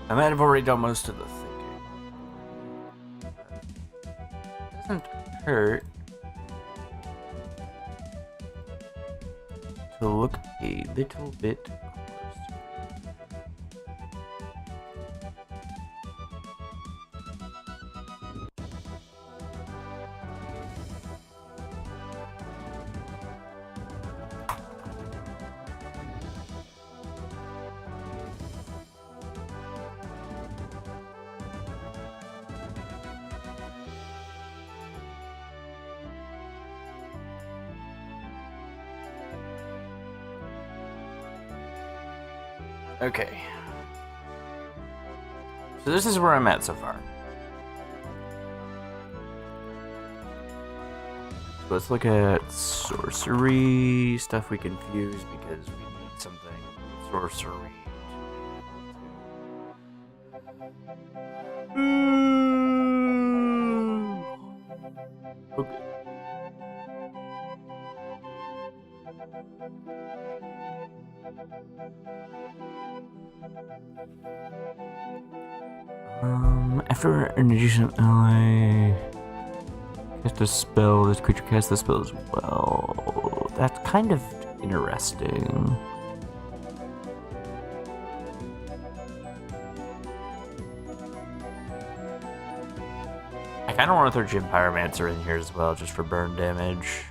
I might have already done most of the thinking. Doesn't hurt to look a little bit closer. Okay. So this is where I'm at so far. So let's look at sorcery stuff we can fuse because we need something with sorcery. Okay. After an adjacent ally cast a spell, this creature casts the spell as well. That's kind of interesting. I kind of want to throw Gym Pyromancer in here as well, just for burn damage.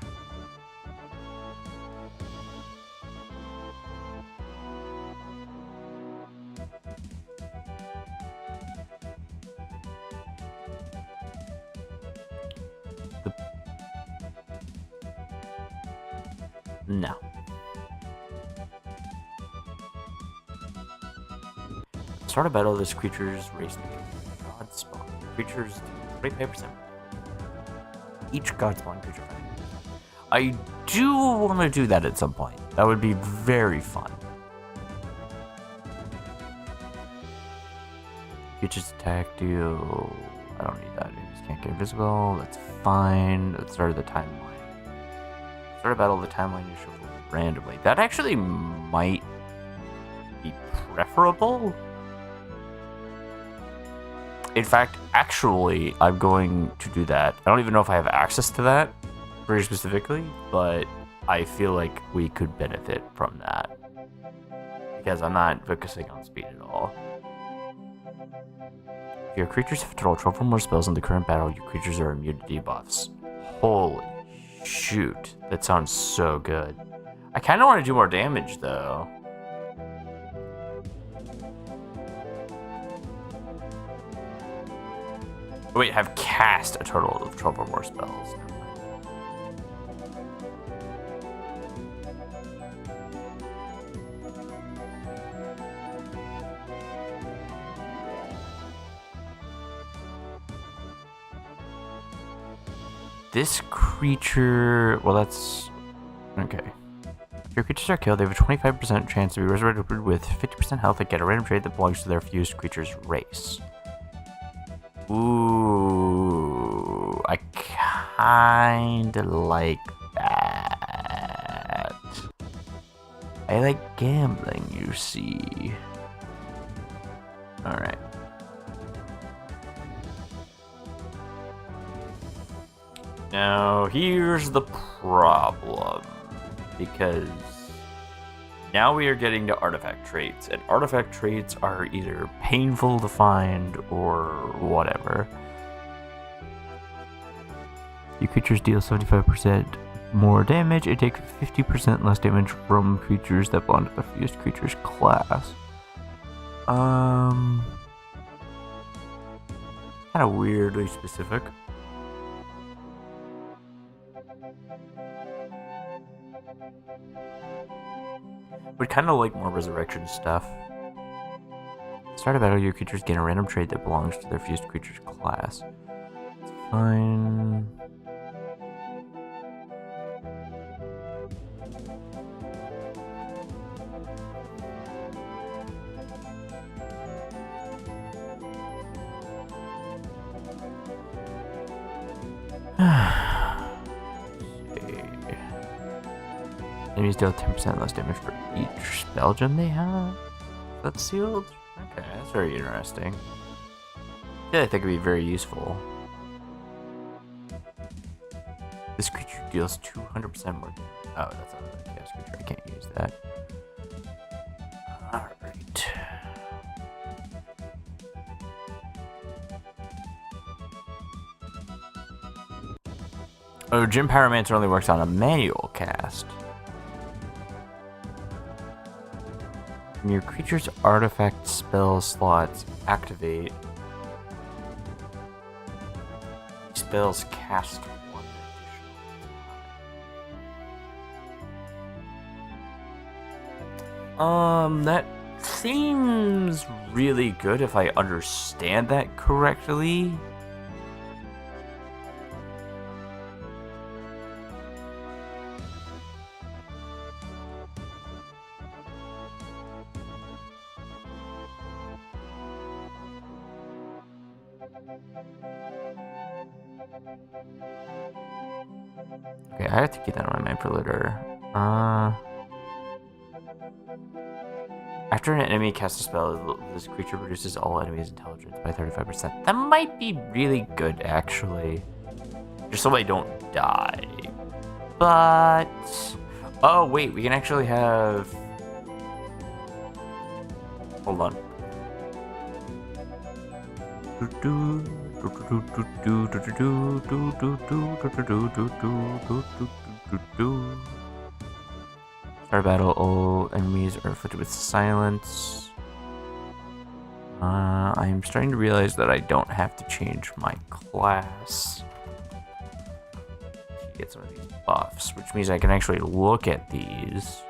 No. Start a battle, this creature's race God spawn. Creatures do 25%. Each God spawn creature. I do want to do that at some point. That would be very fun. Creatures attack deal. I don't need that. I just can't get invisible. That's fine. Let's start the timeline. Start a battle, the timeline is shuffled randomly. That actually might be preferable. In fact, actually, I'm going to do that. I don't even know if I have access to that very specifically, but I feel like we could benefit from that because I'm not focusing on speed at all. If your creatures have total 12 or more spells in the current battle, your creatures are immune to debuffs. Holy shoot, that sounds so good. I kind of want to do more damage though. Wait, have cast a total of 12 or more spells. This creature, well, that's okay. If your creatures are killed, they have a 25% chance to be resurrected with 50% health and get a random trait that belongs to their fused creature's race. Ooh, I kinda like that. I like gambling, you see. Alright. Now, here's the problem. Because now we are getting to artifact traits, and artifact traits are either painful to find or whatever. Your creatures deal 75% more damage and take 50% less damage from creatures that belong to the fused creatures class. Kind of weirdly specific. Would kind of like more resurrection stuff. Start a battle, your creatures gain a random trait that belongs to their fused creature's class. It's fine. Enemies deal 10% less damage for each spell gem they have. That's sealed. Okay, that's very interesting. Yeah, I think it'd be very useful. This creature deals 200% more damage. Oh, that's not a chaos creature. I can't use that. Alright. Oh, Gym Pyromancer only works on a manual cast. When your creature's artifact spell slots activate, spells cast one additional. That seems really good if I understand that correctly. Okay, I have to keep that on my mind for later. After an enemy casts a spell, this creature reduces all enemies' intelligence by 35%. That might be really good, actually. Just so I don't die. But... oh, wait, we can actually have... hold on. Start battle, all enemies are afflicted with silence. I'm starting to realize that I don't have to change my class to get some of these buffs, which means I can actually look at these.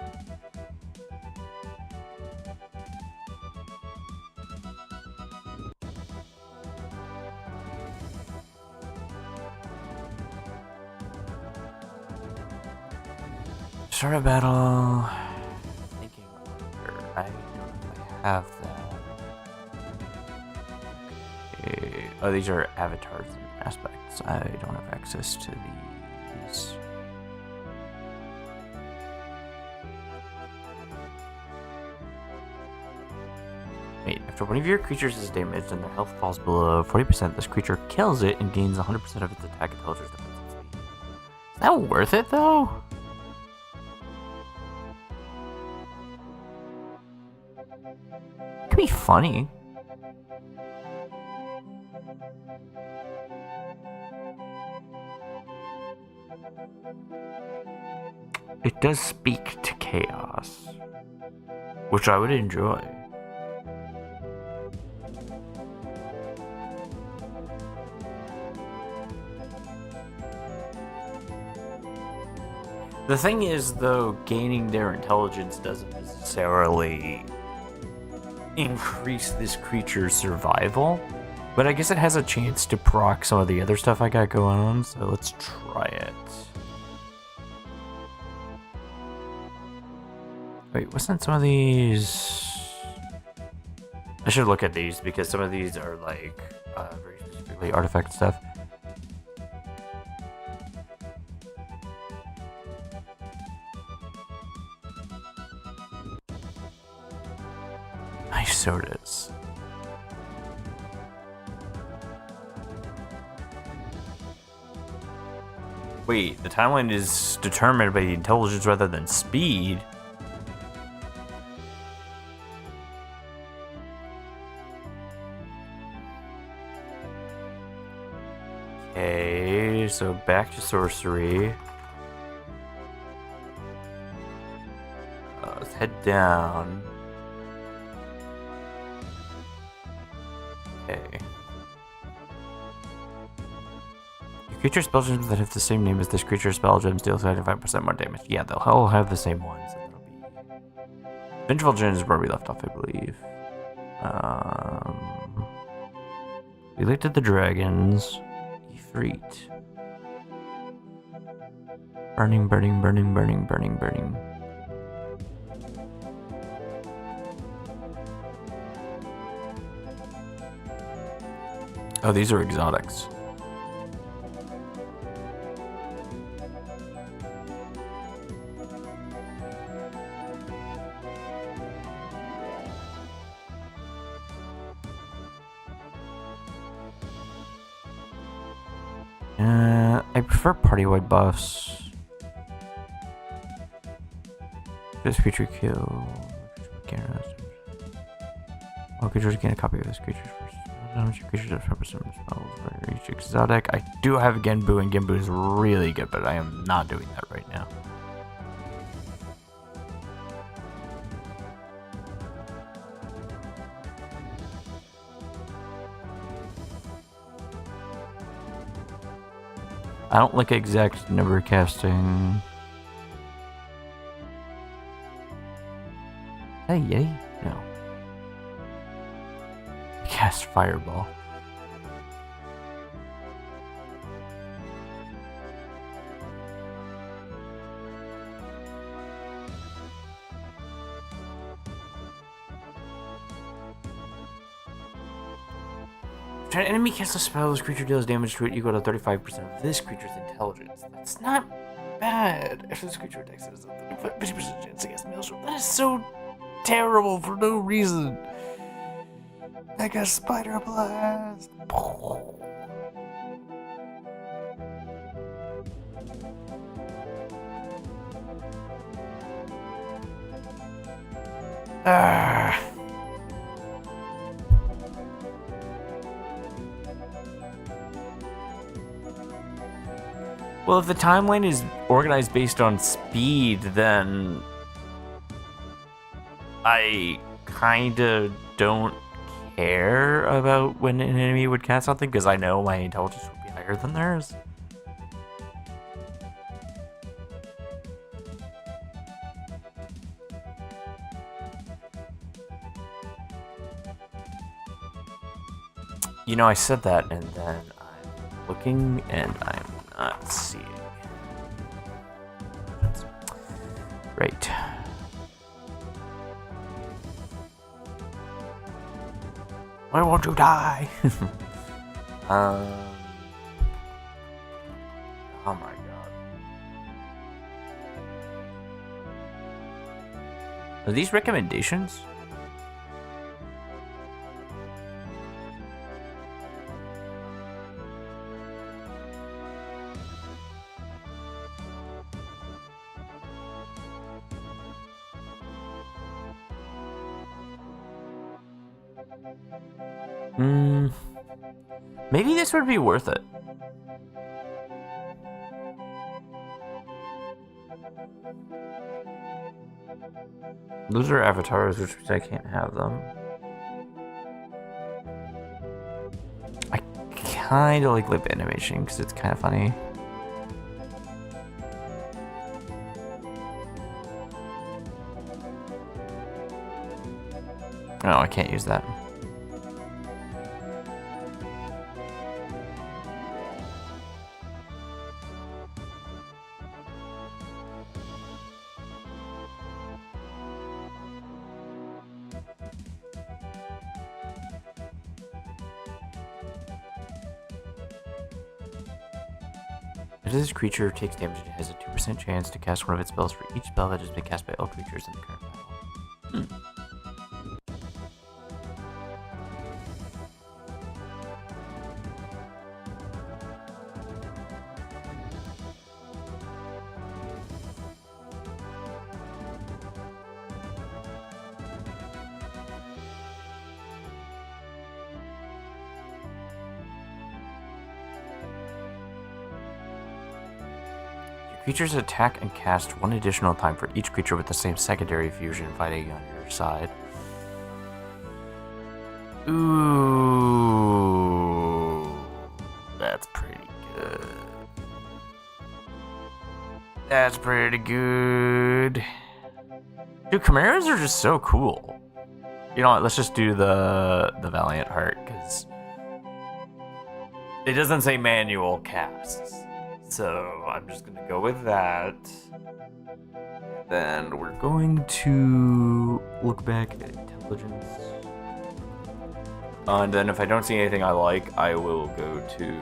Start a battle. Thinking order. I don't know if I have that. Okay. Oh, these are avatars and aspects. I don't have access to these. Wait, after one of your creatures is damaged and their health falls below 40%, this creature kills it and gains 100% of its attack, intelligence, defense, and speed. Is that worth it, though? It could be funny. It does speak to chaos, which I would enjoy. The thing is, though, gaining their intelligence doesn't necessarily increase this creature's survival, but I guess it has a chance to proc some of the other stuff I got going on, so let's try it. Wait, wasn't some of these... I should look at these, because some of these are like very specifically artifact stuff. Nice sodas. Wait, the timeline is determined by the intelligence rather than speed. Okay, so back to sorcery. Let's head down. Okay. Your creature spell gems that have the same name as this creature's spell gems deal 75% more damage. Yeah, they'll all have the same ones. So that'll be... Vengeful Gems is where we left off, I believe. We looked at the dragons. Ifrit. Burning, burning, burning, burning, burning, burning. Oh, these are exotics. I prefer party-wide buffs. This creature kill. All creatures gain a copy of this creature's first. Your creature does represent spells for each exotic. I do have Genbu, and Genbu is really good, but I am not doing that right now. I don't like exact number casting. Hey, yay? No. Cast Fireball. When an enemy casts a spell, this creature deals damage to it equal to 35% of this creature's intelligence. That's not bad. After this creature attacks, it has a 50% chance against Maelstrom. That is so terrible for no reason. Mega Spider Blast. Ah. Well, if the timeline is organized based on speed, then I kinda don't care about when an enemy would cast something, because I know my intelligence would be higher than theirs. You know, I said that, and then I'm looking, and I'm not seeing. Right. Why won't you die? Oh my god. Are these recommendations? Maybe this would be worth it. Those are avatars, which means I can't have them. I kind of like lip animation because it's kind of funny. No, I can't use that. If this creature takes damage, it has a 2% chance to cast one of its spells for each spell that has been cast by all creatures in the current battle. Creatures attack and cast one additional time for each creature with the same secondary fusion fighting on your side. Ooh, that's pretty good. That's pretty good. Dude, chimeras are just so cool. You know what? Let's just do the Valiant Heart, because it doesn't say manual casts. So I'm just going to go with that. Then we're going to look back at intelligence. And then if I don't see anything I like, I will go to...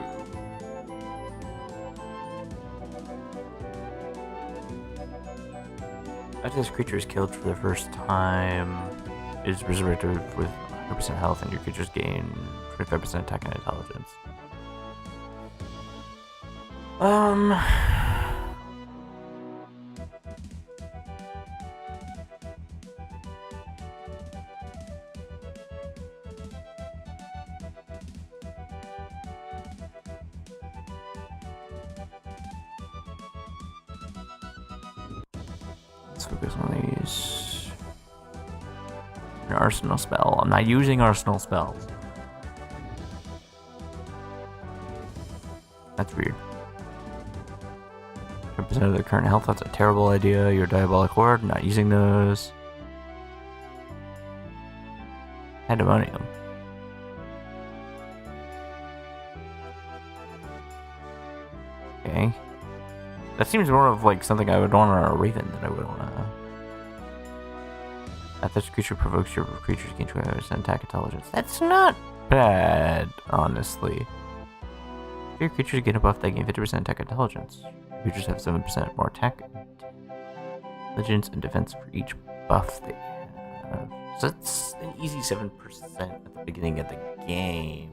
After this creature is killed for the first time, it is resurrected with 100% health, and your creatures gain 25% attack and intelligence. Um. Let's focus on these. An arsenal spell. I'm not using arsenal spells. That's weird. 10% of their current health, that's a terrible idea. Your diabolic ward, not using those. Pandemonium. Okay. That seems more of like something I would want on a Raven than I would on a... If this creature provokes your creatures gain 20% attack intelligence. That's not bad, honestly. If your creatures get a buff, they gain 50% attack intelligence. Creatures have 7% more attack intelligence and defense for each buff they have. So that's an easy 7% at the beginning of the game.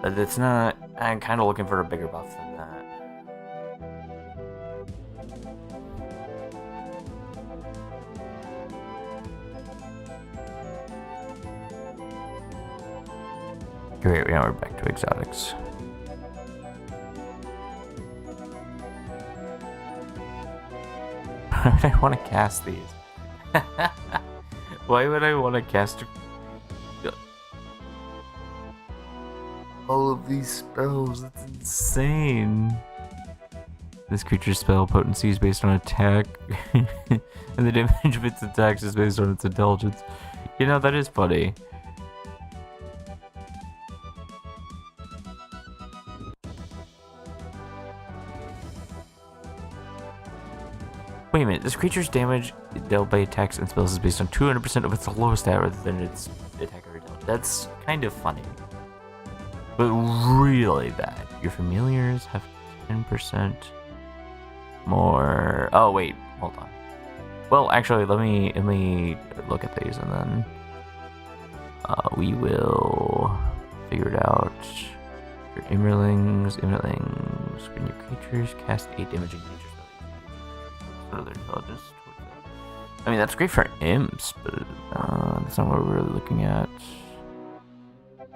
But it's not... I'm kind of looking for a bigger buff than that. Great, now we're back to exotics. Why would I want to cast these? Why would I want to cast all of these spells? It's insane. This creature's spell potency is based on attack, and the damage of its attacks is based on its intelligence. You know, that is funny. Wait a minute, this creature's damage dealt by attacks and spells is based on 200% of its lowest stat rather than its attack or intelligence. That's kind of funny. But really bad. Your familiars have 10% more... Oh, wait, hold on. Well, actually, let me look at these and then we will figure it out. Your Immerlings. When your creatures cast a damaging nature spell, their intelligence towards that. I mean, that's great for imps, but that's not what we're really looking at.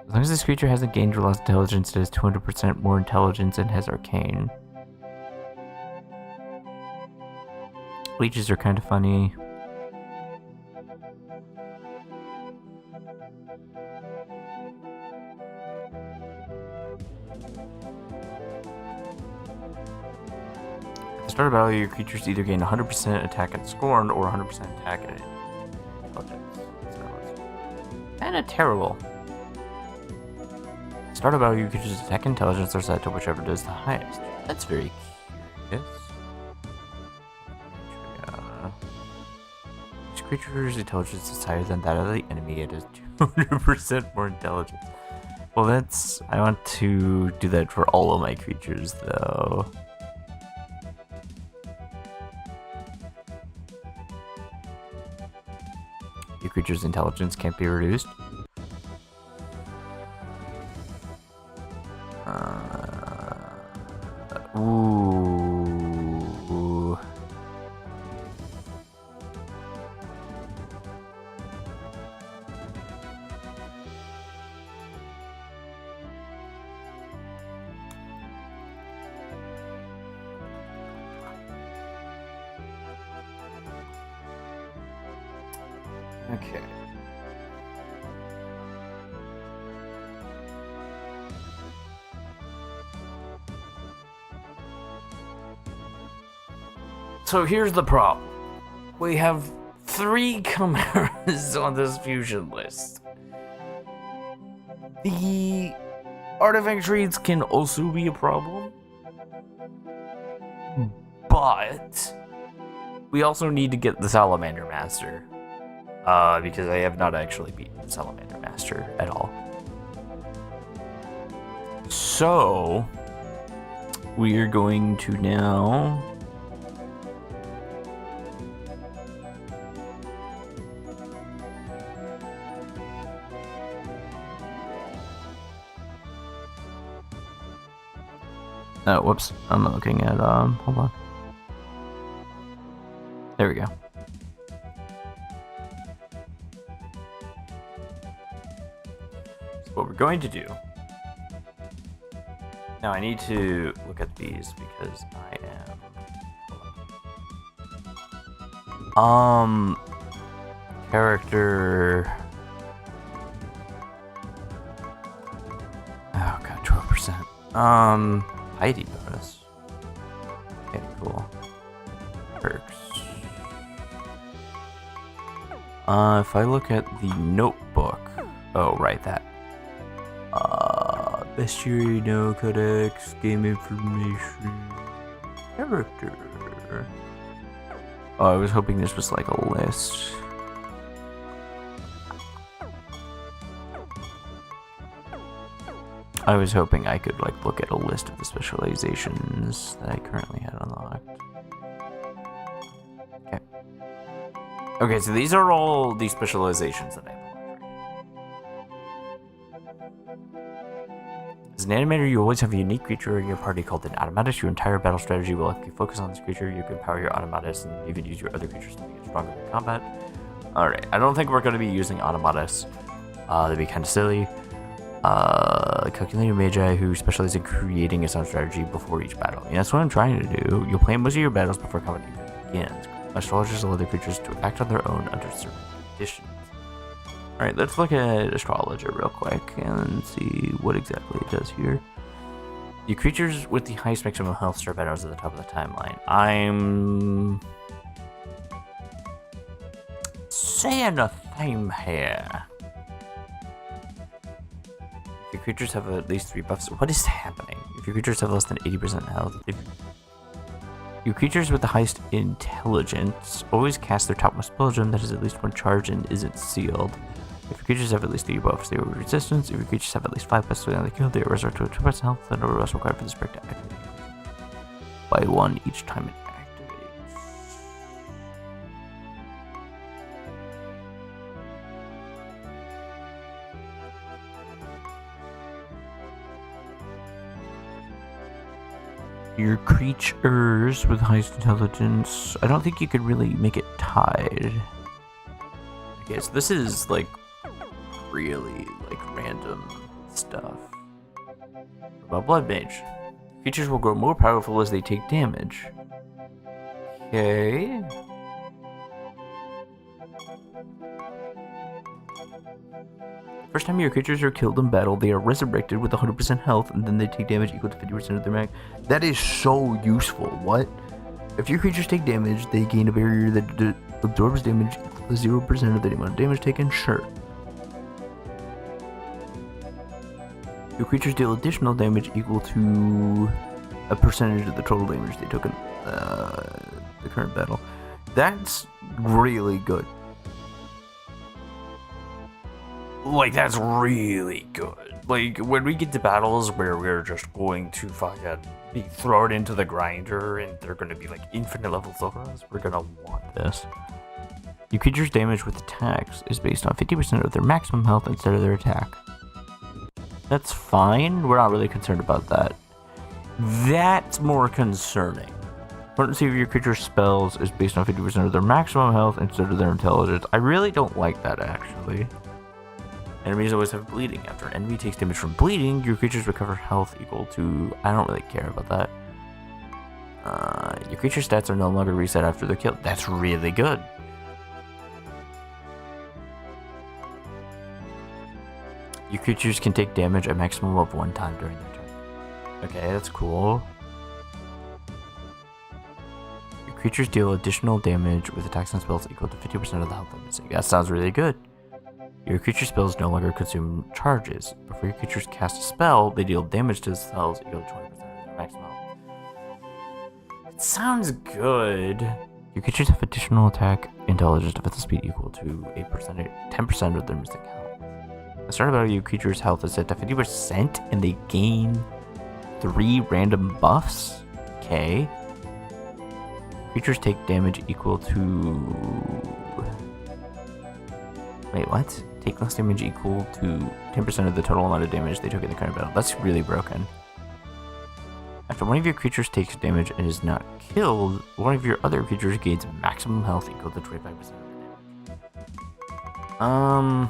As long as this creature hasn't gained or lost intelligence, it has 200% more intelligence and has arcane. Leeches are kind of funny. At the start of battle, your creatures either gain 100% attack at Scorned or 100% attack at Intelligence. That's kind of terrible. At the start of battle, your creatures attack intelligence are set to whichever does the highest. That's very curious. Each creature's intelligence is higher than that of the enemy. It has 200% more intelligence. Well, that's... I want to do that for all of my creatures, though. Your creature's intelligence can't be reduced. Ooh. Okay. So here's the problem. We have 3 chimeras on this fusion list. The artifact trades can also be a problem. But we also need to get the Salamander Master. Because I have not actually beaten the Salamander Master at all. So we are going to now Oh, whoops. I'm looking at, hold on. There we go. So what we're going to do... Now I need to look at these because I am... Character... Oh god, 12%. Piety bonus. Okay, cool. Perks. If I look at the notebook... Oh, right, that. Bestiary, no codex, game information, character. Oh, I was hoping this was like a list. I was hoping I could like look at a list of the specializations that I currently had unlocked. Okay. Okay, so these are all the specializations that I have. As an animator, you always have a unique creature in your party called an automatus. Your entire battle strategy will likely focus on this creature. You can power your automatus and even use your other creatures to make it stronger in combat. Alright, I don't think we're going to be using automatus. That'd be kind of silly. Calculator Magi, who specializes in creating a sound strategy before each battle. Yeah, that's what I'm trying to do. You'll plan most of your battles before combat begins. Astrologers allow their creatures to act on their own under certain conditions. Alright, let's look at Astrologer real quick and see what exactly it does here. The creatures with the highest maximum health start battles at the top of the timeline. I'm saying a theme here. If your creatures have at least 3 buffs, what is happening? If your creatures have less than 80% health, if your creatures with the highest intelligence always cast their topmost spell gem that has at least 1 charge and isn't sealed. If your creatures have at least 3 buffs, they are resistance. If your creatures have at least 5 buffs when they kill, they are restored to 2% health, and no rest required for this break to activate. By 1 each time it activates. Your creatures with highest intelligence. I don't think you could really make it tied. Okay, so this is like really like random stuff. About Blood Mage. Creatures will grow more powerful as they take damage. Okay. First time your creatures are killed in battle, they are resurrected with 100% health, and then they take damage equal to 50% of their max. That is so useful. What? If your creatures take damage, they gain a barrier that absorbs damage equal to 0% of the amount of damage taken. Sure. Your creatures deal additional damage equal to a percentage of the total damage they took in the current battle. That's really good. Like, that's really good. Like, when we get to battles where we're just going to fucking be thrown into the grinder and they're gonna be like infinite levels over us, we're gonna want this. Your creature's damage with attacks is based on 50% of their maximum health instead of their attack. That's fine. We're not really concerned about that. That's more concerning. Potency of your creature's spells is based on 50% of their maximum health instead of their intelligence. I really don't like that, actually. Enemies always have bleeding. After an enemy takes damage from bleeding, your creatures recover health equal to... I don't really care about that. Your creature stats are no longer reset after they're killed. That's really good. Your creatures can take damage a maximum of 1 time during their turn. Okay, that's cool. Your creatures deal additional damage with attacks and spells equal to 50% of the health they're missing. That sounds really good. Your creature spells no longer consume charges. Before your creatures cast a spell, they deal damage to the spells equal to 20% of their maximum health. It sounds good. Your creatures have additional attack intelligence defensive speed equal to 10% of their missing health. At the start of battle, your creature's health is set to 50% and they gain 3 random buffs. Okay. Creatures take damage equal to... Wait, what? Take less damage equal to 10% of the total amount of damage they took in the current battle. That's really broken. After one of your creatures takes damage and is not killed, one of your other creatures gains maximum health equal to 25% of the damage.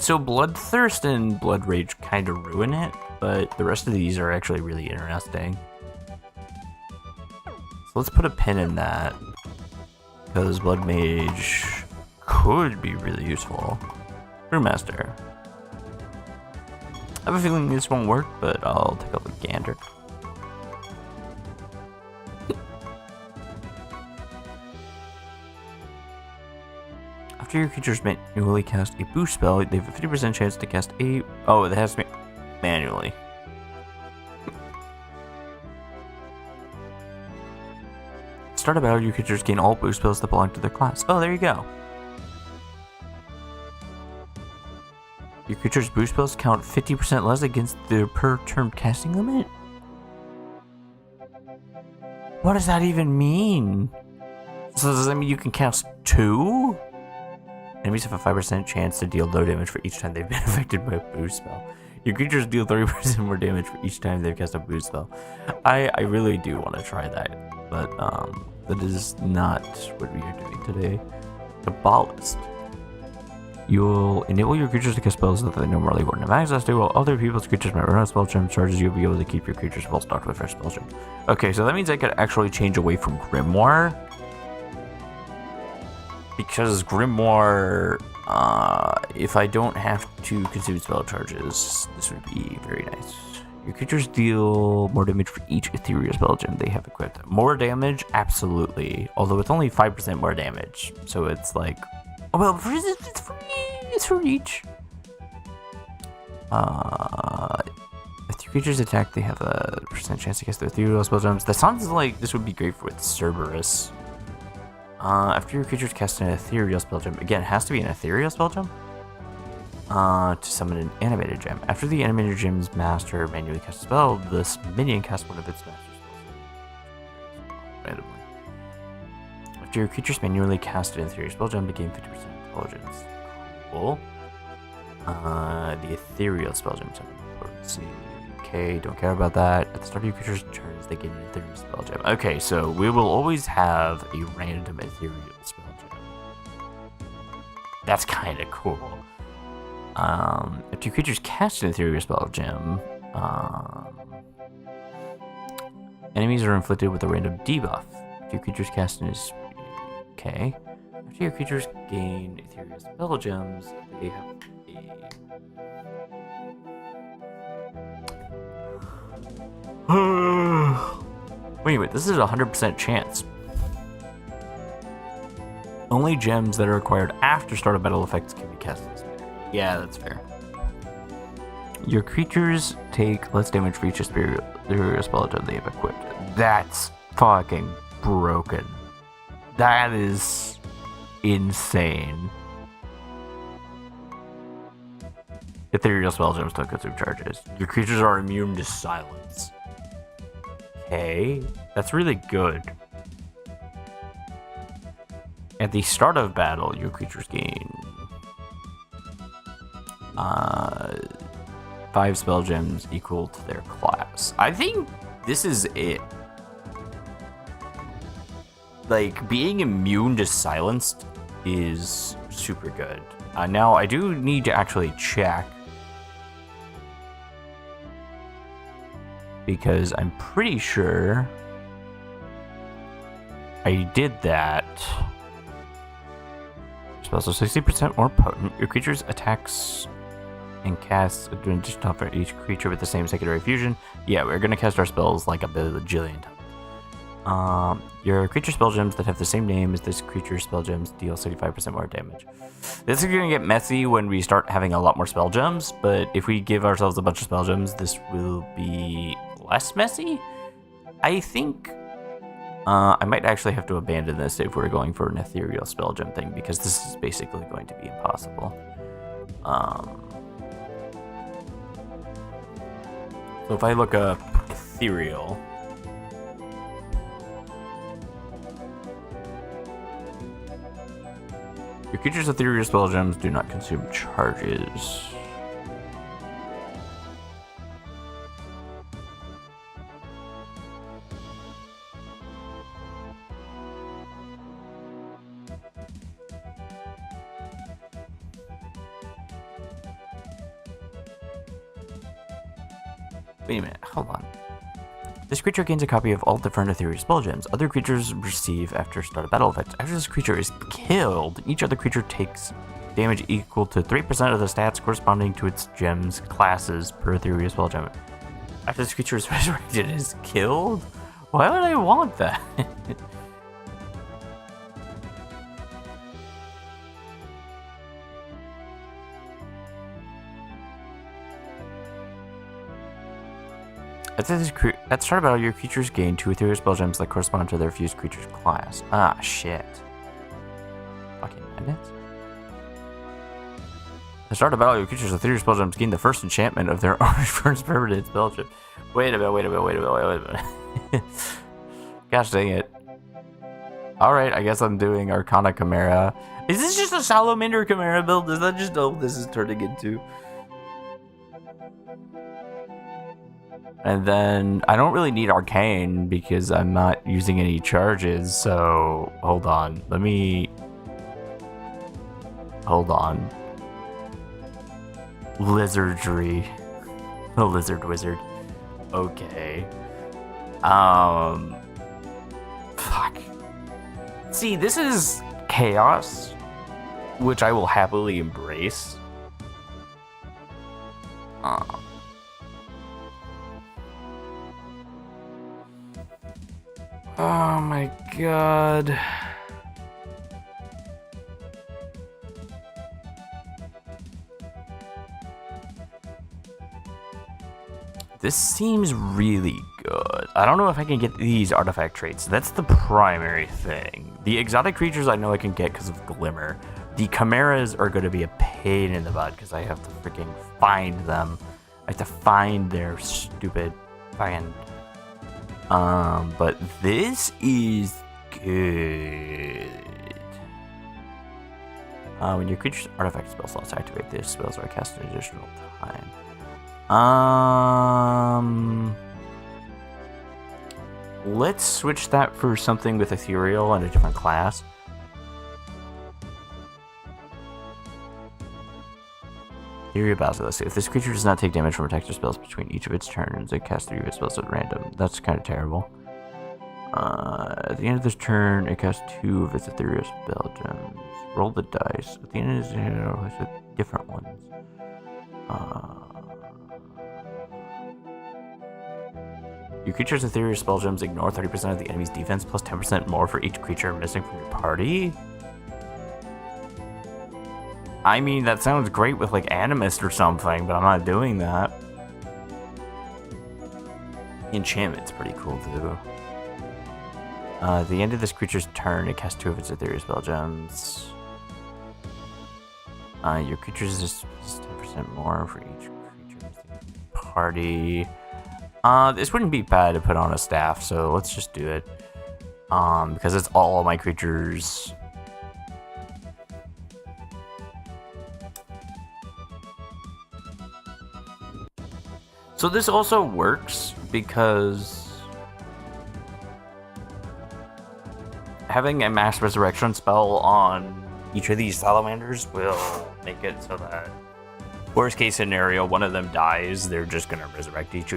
So Bloodthirst and Blood Rage kind of ruin it, but the rest of these are actually really interesting. So let's put a pin in that, because Blood Mage could be really useful. Brewmaster. I have a feeling this won't work, but I'll take a look gander. After your creatures manually cast a boost spell, they have a 50% chance to cast a... Oh, it has to be manually. Start a battle, your creatures gain all boost spells that belong to their class. Oh, there you go. Your creature's boost spells count 50% less against their per turn casting limit? What does that even mean? So does that mean you can cast 2? Enemies have a 5% chance to deal low damage for each time they've been affected by a boost spell. Your creatures deal 30% more damage for each time they've cast a boost spell. I really do want to try that, but that is not what we are doing today. Kabbalist. You'll enable your creatures to cast spells that they normally wouldn't have access to, while other people's creatures might run out of spell gem charges. You'll be able to keep your creatures well stocked with fresh spell gems. Okay, so that means I could actually change away from Grimoire. Because Grimoire, if I don't have to consume spell charges, this would be very nice. Your creatures deal more damage for each ethereal spell gem they have equipped. More damage? Absolutely. Although it's only 5% more damage. So it's like... Well, it's free. It's for each. If your creatures attack, they have a % chance to cast the ethereal spell gems. That sounds like this would be great with Cerberus. After your creatures cast an ethereal spell gem, again, it has to be an ethereal spell gem, to summon an animated gem. After the animated gem's master manually casts a spell, this minion casts one of its master spells randomly. After your creatures manually cast an ethereal spell gem, they gain 50% intelligence. Cool. The ethereal spell gem. Let's see. Okay, don't care about that. At the start of your creature's turns, they gain an ethereal spell gem. Okay, so we will always have a random ethereal spell gem. That's kind of cool. If your creatures cast an ethereal spell gem, enemies are inflicted with a random debuff. If your creatures cast an... Okay. After your creatures gain ethereal spell gems, they have a... Wait, this is a 100% chance. Only gems that are acquired after start of battle effects can be cast this way. Yeah, that's fair. Your creatures take less damage for each ethereal spell gem they have equipped. That's fucking broken. That is insane. Ethereal spell gems don't consume charges. Your creatures are immune to silence. Okay, that's really good. At the start of battle, your creatures gain 5 spell gems equal to their class. I think this is it. Like, being immune to silenced is super good. Now, I do need to actually check, because I'm pretty sure I did that. Spells are 60% more potent. Your creature's attacks and casts an additional for each creature with the same secondary fusion. Yeah, we're gonna cast our spells like a bajillion times. Your creature spell gems that have the same name as this creature's spell gems deal 75% more damage. This is gonna get messy when we start having a lot more spell gems, but if we give ourselves a bunch of spell gems, this will be less messy. I think I might actually have to abandon this if we're going for an ethereal spell gem thing, because this is basically going to be impossible. So if I look up ethereal, your creature's ethereal spell gems do not consume charges. Wait a minute, hold on. This creature gains a copy of all different ethereal spell gems. Other creatures receive after start of battle effects. After this creature is killed, each other creature takes damage equal to 3% of the stats corresponding to its gem's classes per ethereal spell gem. After this creature is resurrected and is killed? Why would I want that? At the start of battle, your creatures gain 2 ethereal spell gems that correspond to their fused creature's class. Ah, shit. Fucking bandits. At the start of battle, your creature's ethereal spell gems gain the first enchantment of their own first permanent spell gem. Wait a minute. Gosh dang it. Alright, I guess I'm doing Arcana Chimera. Is this just a Salamander Chimera build? Is that just all this is turning into? And then I don't really need Arcane because I'm not using any charges, so hold on. Hold on. Lizardry. The Lizard Wizard. Okay. Fuck. See, this is chaos, which I will happily embrace. Oh my god. This seems really good. I don't know if I can get these artifact traits. That's the primary thing. The exotic creatures I know I can get because of Glimmer. The chimeras are going to be a pain in the butt because I have to freaking find them. I have to find their stupid fucking... but this is good. When your creature's artifact spell slots activate, these spells are cast an additional time. Let's switch that for something with ethereal and a different class. Ethereal Basilisk. If this creature does not take damage from attack or spells between each of its turns, it casts 3 of its spells at random. That's kind of terrible. At the end of this turn, it casts 2 of its ethereal spell gems. Roll the dice. At the end of this turn, it rolls different ones. Your creature's ethereal spell gems ignore 30% of the enemy's defense plus 10% more for each creature missing from your party. I mean, that sounds great with like Animist or something, but I'm not doing that. Enchantment's pretty cool too. At the end of this creature's turn, it casts 2 of its ethereal spell gems. Your creature's just 10% more for each creature missing from your party. This wouldn't be bad to put on a staff, so let's just do it. Because it's all of my creatures. So this also works because having a mass resurrection spell on each of these salamanders will make it so that worst case scenario, one of them dies, they're just gonna resurrect each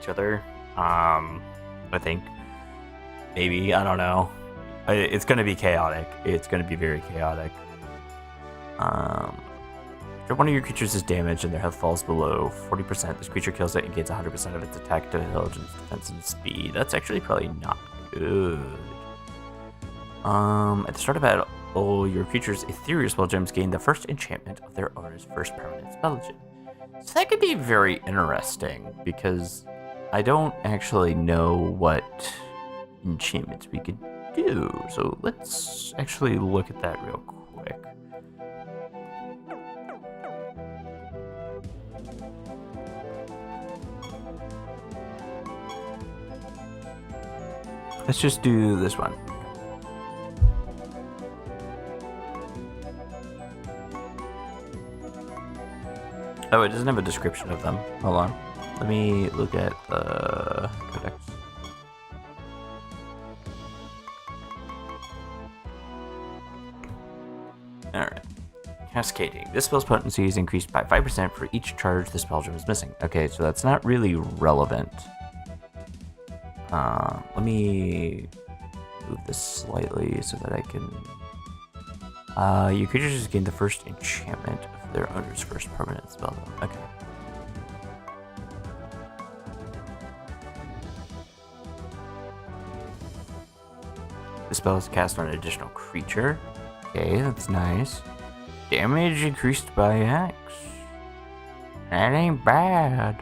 other. I think maybe, I don't know. It's gonna be chaotic. It's gonna be very chaotic. If one of your creatures is damaged and their health falls below 40%, this creature kills it and gains 100% of its attack, intelligence, defense, and speed. That's actually probably not good. At the start of battle, your creature's ethereal spell gems gain the first enchantment of their owner's first permanent spell gem. So that could be very interesting, because I don't actually know what enchantments we could do. So let's actually look at that real quick. Let's just do this one. Oh, it doesn't have a description of them. Hold on. Let me look at the codex. Alright. Cascading. This spell's potency is increased by 5% for each charge the spell gem is missing. Okay, so that's not really relevant. Let me move this slightly so that I can... your creatures just gain the first enchantment of their owner's first permanent spell. Okay. The spell is cast on an additional creature. Okay, that's nice. Damage increased by X. That ain't bad.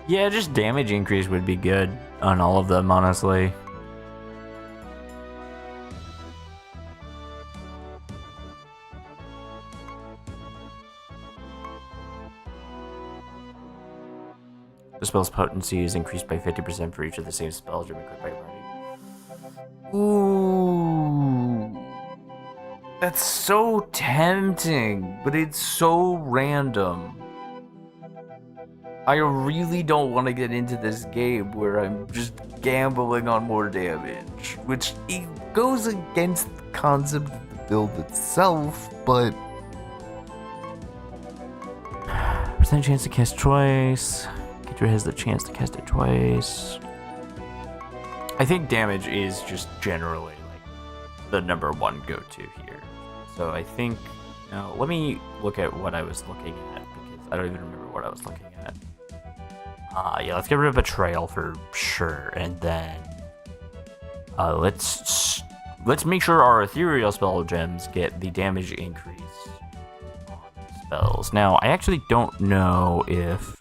Yeah, just damage increase would be good on all of them, honestly. The spell's potency is increased by 50% for each of the same spells during equipped by your party. Ooh. That's so tempting, but it's so random. I really don't want to get into this game where I'm just gambling on more damage, which it goes against the concept of the build itself, but... Percent chance to cast twice. Creature has the chance to cast it twice. I think damage is just generally like the number one go-to here. So I think... Now, let me look at what I was looking at, because I don't even remember what I was looking at. Yeah, let's get rid of Betrayal for sure, and then let's make sure our ethereal spell gems get the damage increase on spells. Now, I actually don't know if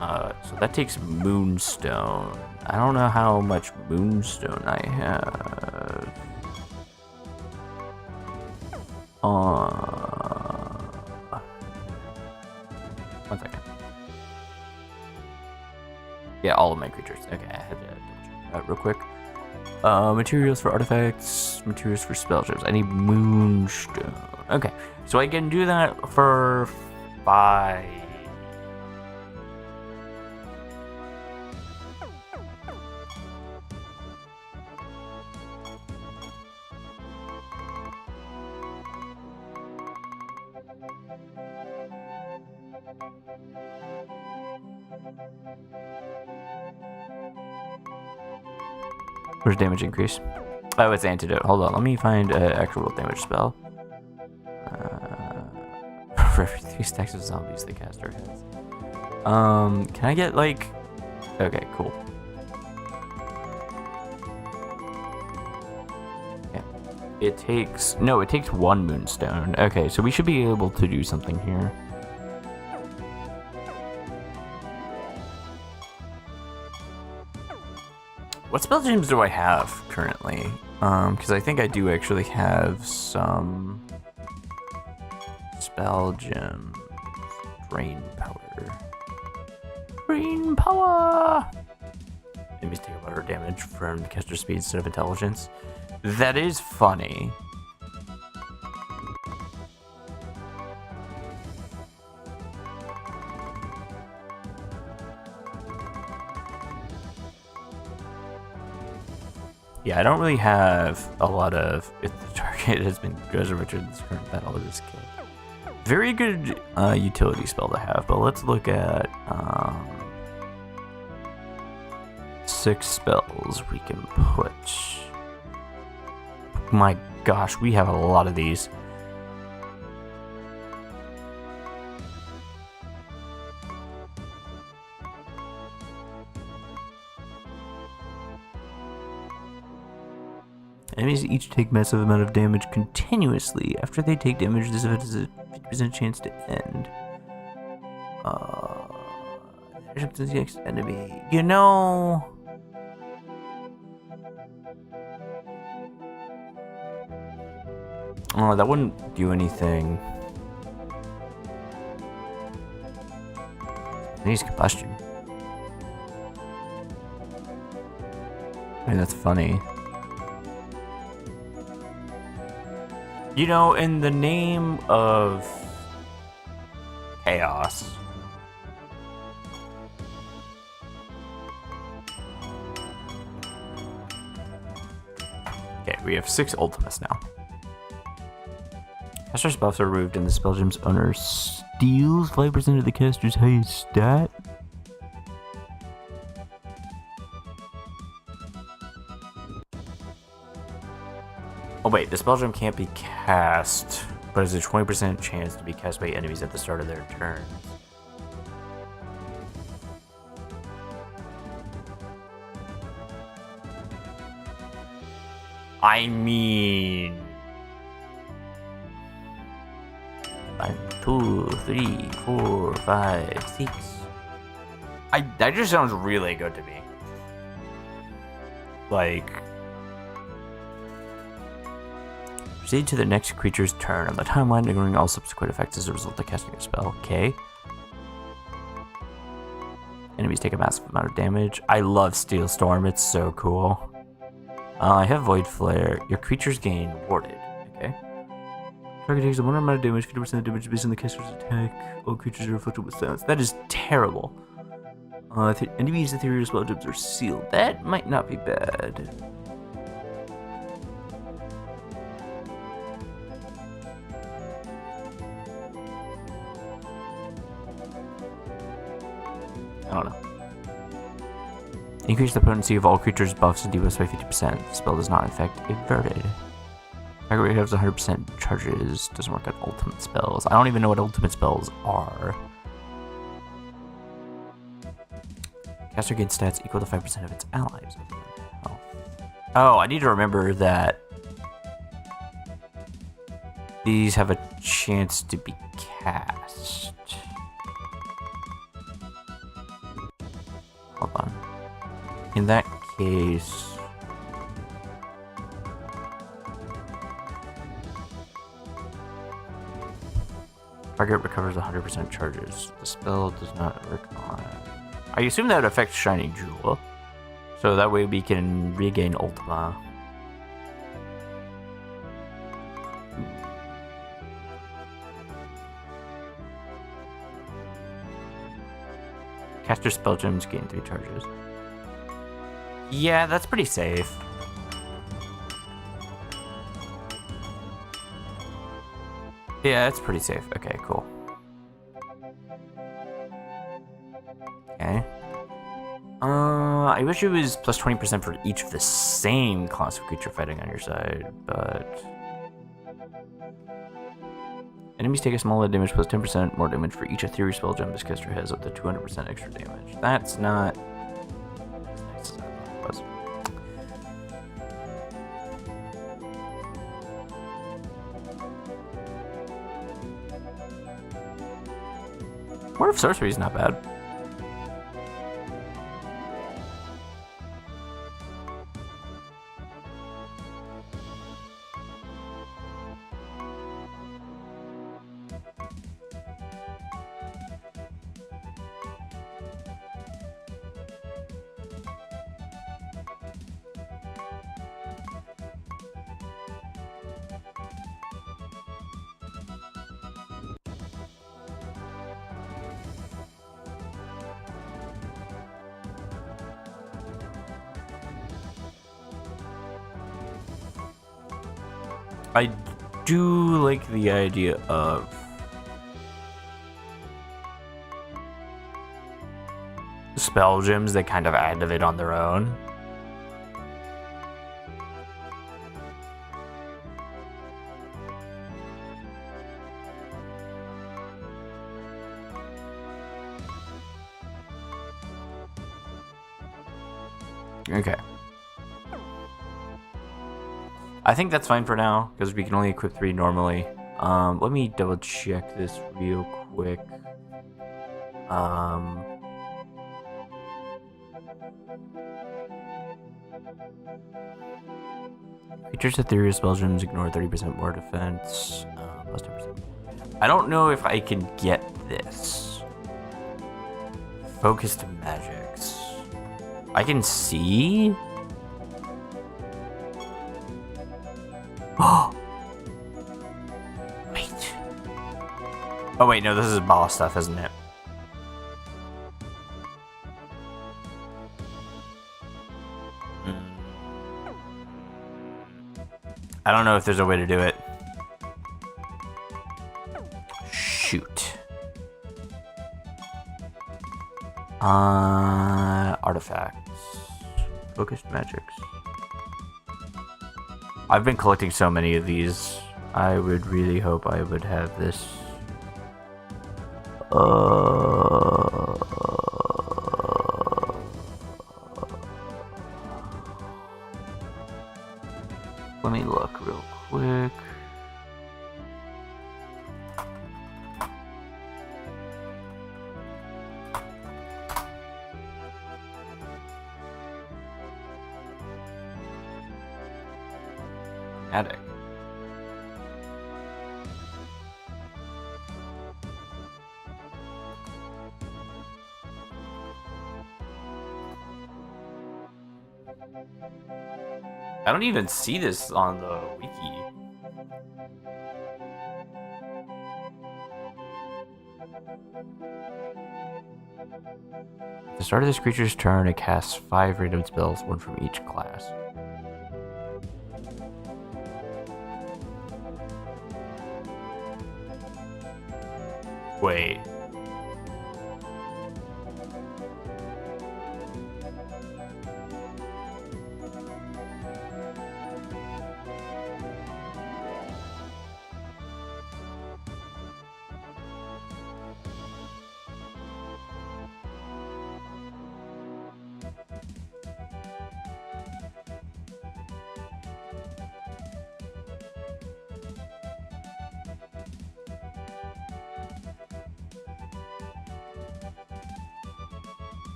so that takes Moonstone. I don't know how much Moonstone I have. One second. Yeah, all of my creatures. Okay, I had to double check that real quick. Materials for artifacts, materials for spell gems. I need Moonstone. Okay, so I can do that for 5. Where's damage increase? Oh, it's antidote. Hold on, let me find an actual damage spell. For every 3 stacks of zombies the caster has. Can I get like... Okay, cool. Yeah. It takes... No, it takes 1 Moonstone. Okay, so we should be able to do something here. What spell gems do I have currently? Because I think I do actually have some spell gems. Drain power. Drain power! Enemies take a lot of damage from caster speed instead of intelligence. That is funny. Yeah, I don't really have a lot of... If the target has been resurrected in this current battle, it is killed. Very good utility spell to have, but let's look at 6 spells we can put. My gosh, we have a lot of these. Enemies each take massive amount of damage continuously. After they take damage, this event has a 50% chance to end. To the next enemy. You know... Oh, that wouldn't do anything. It needs combustion. I mean, that's funny. You know, in the name of chaos, We have 6 Ultimas now. Caster's buffs are removed and the spell gem's owner steals 5% of the caster's highest stat. Oh wait, the spell gem can't be cast, but has a 20% chance to be cast by enemies at the start of their turn. I mean... 1, 2, 3, 4, 5, 6. That just sounds really good to me. Like... Proceed to the next creature's turn on the timeline, ignoring all subsequent effects as a result of casting a spell. Okay. Enemies take a massive amount of damage. I love Steel Storm, it's so cool. I have Void Flare. Your creatures gain warded. Okay. Target takes a 1 amount of damage, 50% of damage based on the caster's attack. All creatures are afflicted with silence. That is terrible. Enemies' ethereal spell gems are sealed. That might not be bad. I don't know. Increase the potency of all creatures' buffs and debuffs by 50%. The spell does not affect inverted. Target rate has 100% charges. Doesn't work on ultimate spells. I don't even know what ultimate spells are. Caster gains stats equal to 5% of its allies. Oh, I need to remember that these have a chance to be cast. Hold on. In that case... Target recovers 100% charges. The spell does not work on... I assume that affects Shining Jewel. So that way we can regain Ultima. Caster spell gems gain 3 charges. Yeah, that's pretty safe. Yeah, that's pretty safe. Okay, cool. Okay. I wish it was plus 20% for each of the same class of creature fighting on your side, but... Enemies take a smaller damage plus 10% more damage for each ethereal spell gem this caster has, up to 200% extra damage. That's not as nice as I thought it was. Word of Sorcery is not bad. I do like the idea of spell gems that kind of activate on their own. Okay. I think that's fine for now, because we can only equip 3 normally. Let me double check this real quick. Creatures ethereal spell gems ignore 30% more defense. Plus 10%. I don't know if I can get this. Focused magics. I can see. Oh! Wait. Oh wait, no, this is boss stuff, isn't it? I don't know if there's a way to do it. Shoot. Artifacts. Focused magics. I've been collecting so many of these. I would really hope I would have this. Let me look real quick. Attic. I don't even see this on the wiki. At the start of this creature's turn, it casts 5 random spells, 1 from each class. Wait.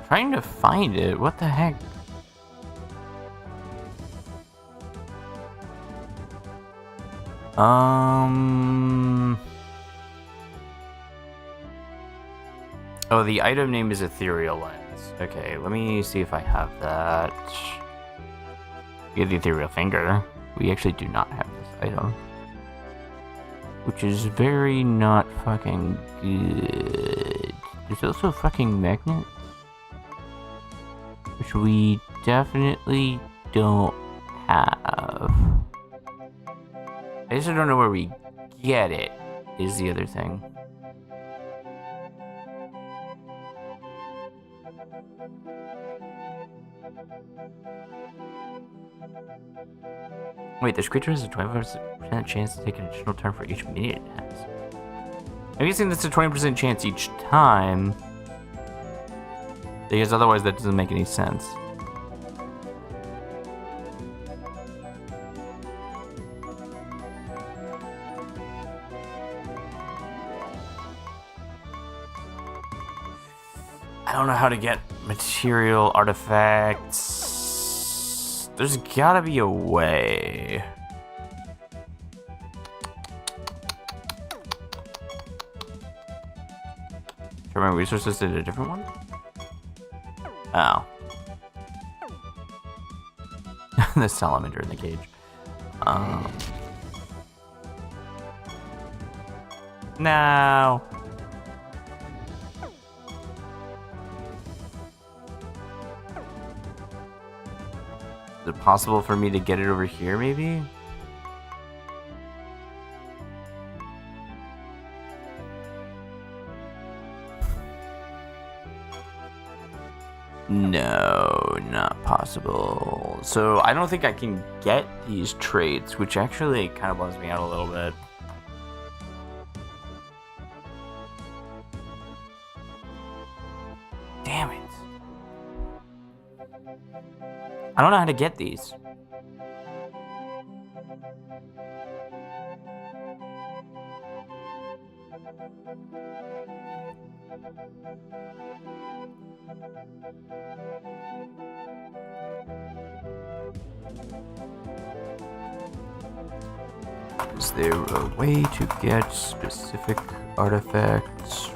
Trying to find it. What the heck? Oh, the item name is Ethereal Lens. Okay, let me see if I have that. We have the Ethereal Finger. We actually do not have this item. Which is very not fucking good. There's also fucking magnets. Which we definitely don't have. I just don't know where we get it, is the other thing. Wait, this creature has a 25% chance to take an additional turn for each minion it has. I'm guessing that's a 20% chance each time. Because otherwise that doesn't make any sense. I don't know how to get material artifacts. There's gotta be a way. Turn my resources to a different one? Oh. The salamander in the cage. No. Is it possible for me to get it over here, maybe? No, not possible. So I don't think I can get these traits, which actually kind of bums me out a little bit. Damn it. I don't know how to get these. Is there a way to get specific artifacts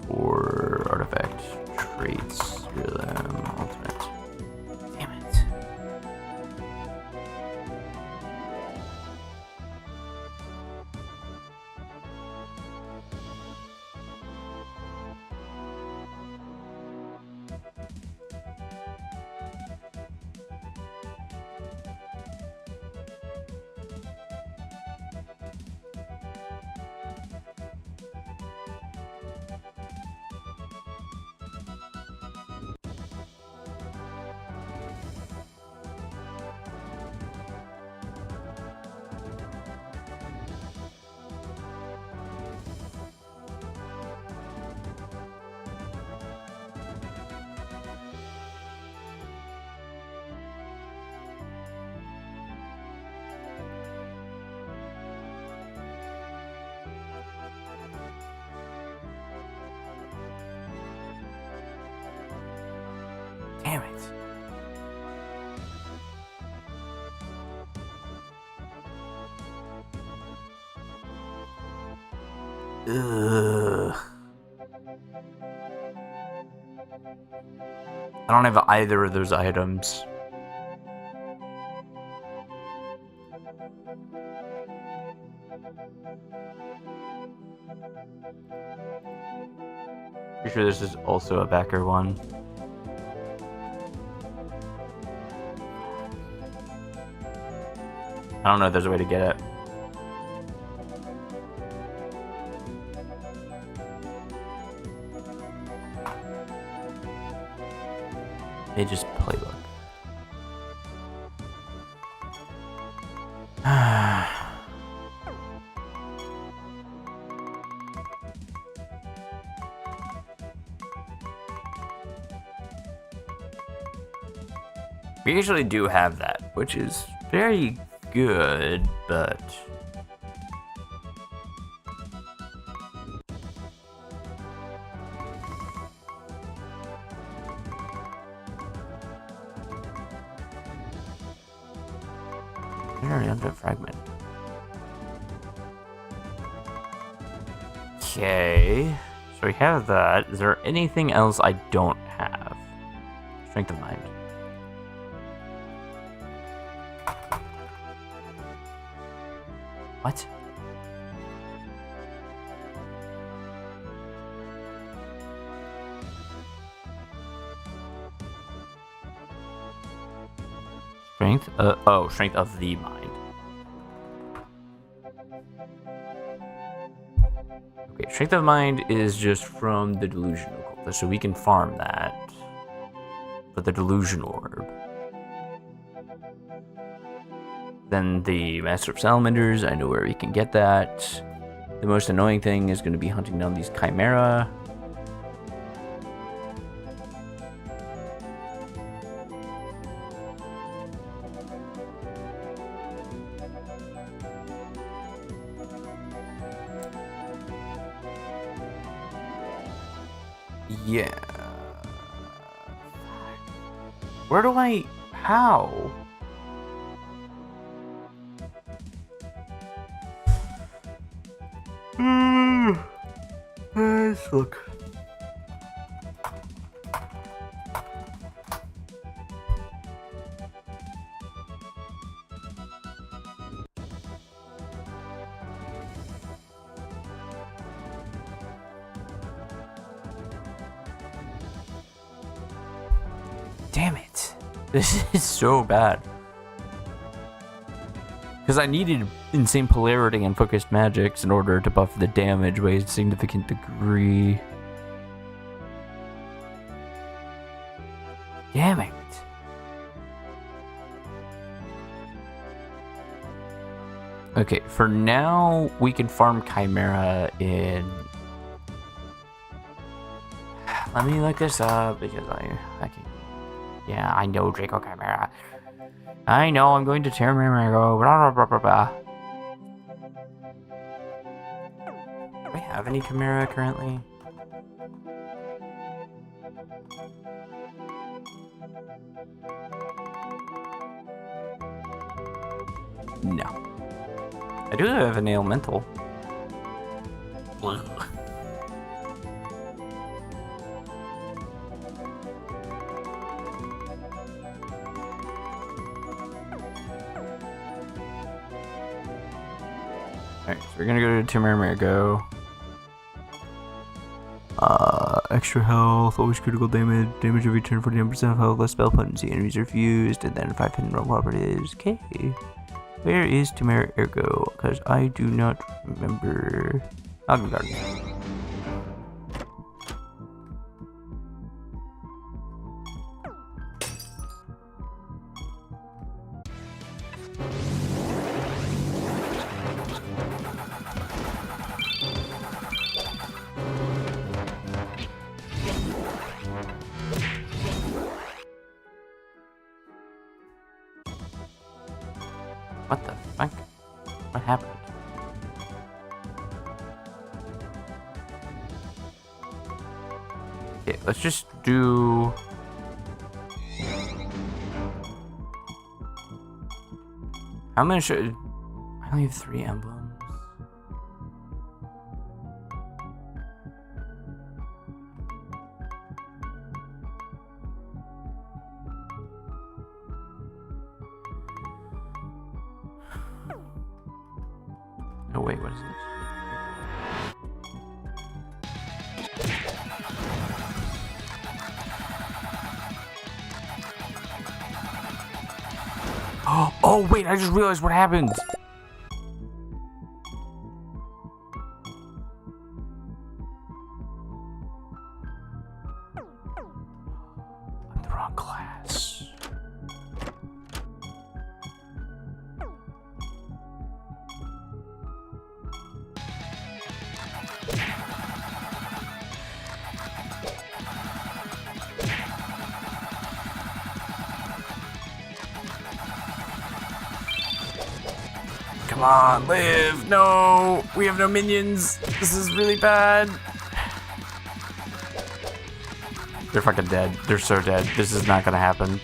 or artifact traits? Ultimate. Damn it. Damn it. Ugh. I don't have either of those items. Pretty sure this is also a backer one. I don't know if there's a way to get it. They just playbook. We usually do have that, which is very good, but very under fragment. Okay, so we have that. Is there anything else I don't have? Strength of mind. What? Strength? Oh, strength of the mind. Okay, strength of mind is just from the delusional cultist, so we can farm that for the delusion orb. Then the Master of Salamanders, I know where we can get that. The most annoying thing is going to be hunting down these Chimera. Yeah. Where do I... How? Let's look. Damn it. This is so bad. Because I needed insane polarity and focused magics in order to buff the damage by a significant degree. Damn it. Okay, for now, we can farm Chimera in... Let me look this up because I can... Yeah, I know Draco Chimera. I know, I'm going to Terramarigo, blah, blah, blah, blah, blah. Do we have any Chimera currently? No. I do have an elemental. Ugh. Alright, so we're gonna go to Terramarigo. Extra health, always critical damage, damage every turn, 49% of health, less spell potency, enemies are fused, and then 5 hidden realm properties. Okay. Where is Terramarigo? Because I do not remember. Ogden Garden. What the fuck? What happened? Okay, let's just do... I'm gonna show. I only have 3 emblems. Oh wait, what is this? Oh wait, I just realized what happened. I'm the wrong class. Come on, live! No! We have no minions! This is really bad! They're fucking dead. They're so dead. This is not gonna happen.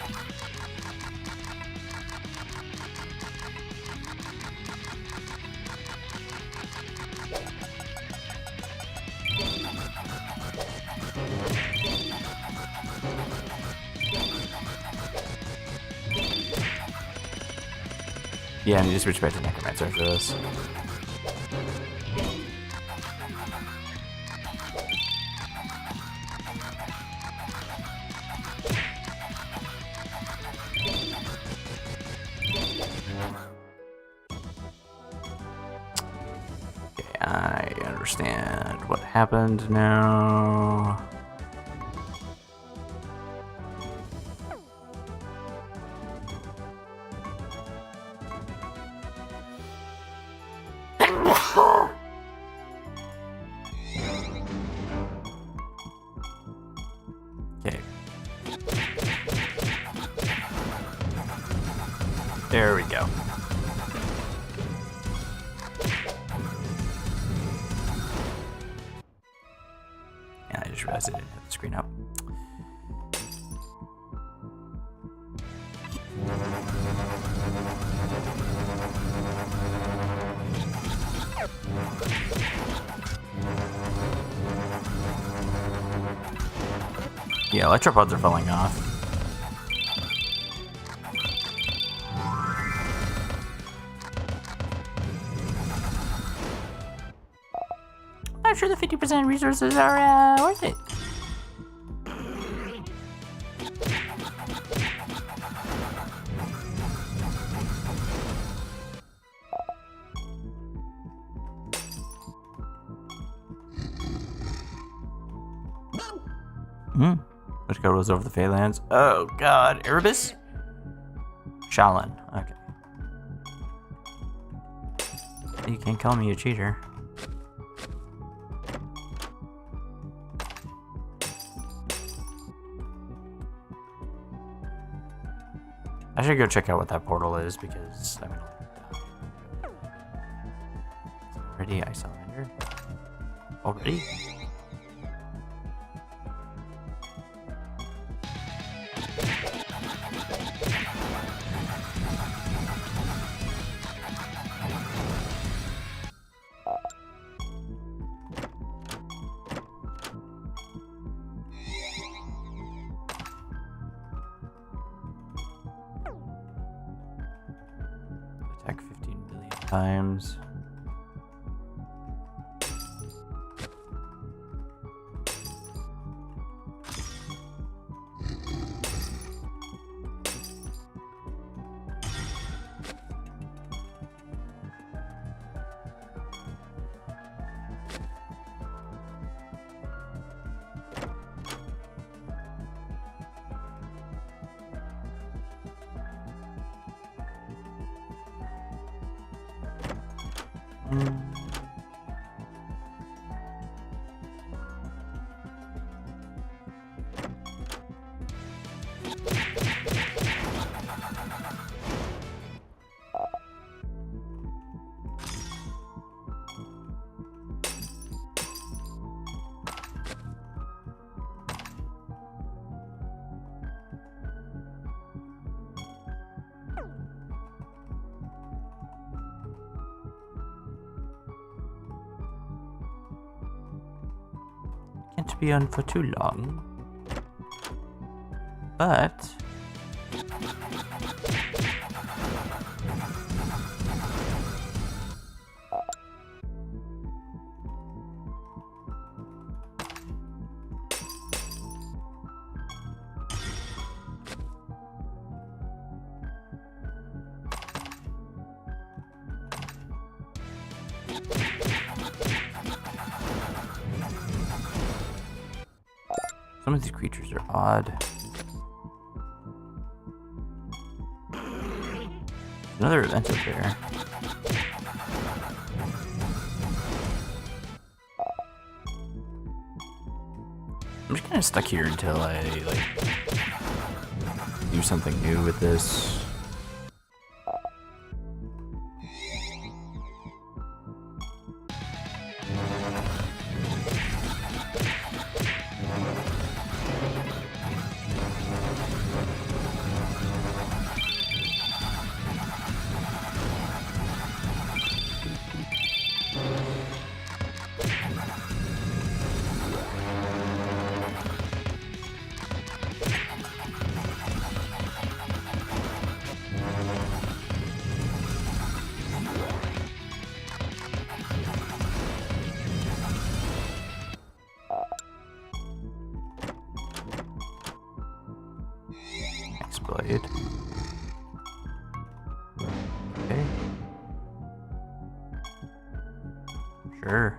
Yeah, I need to switch back to Necromancer for this. Okay, I understand what happened now. Okay. There we go. Yeah, I just realized I didn't have the screen up. Yeah, electropods are falling off. I'm sure the 50% resources are worth it. Which guy rolls over the Phalanx? Oh god, Erebus? Shaolin, okay. You can't call me a cheater. I should go check out what that portal is because I'm gonna already Salamander. Already? Attack 15 billion times. Can't be on for too long. But some of these creatures are odd. Another event up there. I'm just kind of stuck here until I do something new with this. Blade. Okay. Sure.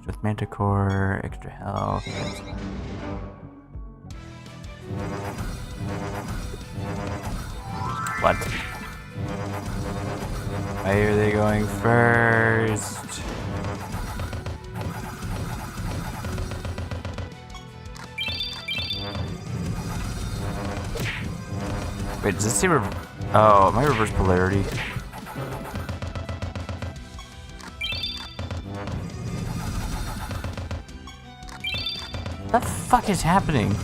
With Manticore, extra health. What? Why are they going first? Wait, does this say oh, am I reverse polarity? What the fuck is happening?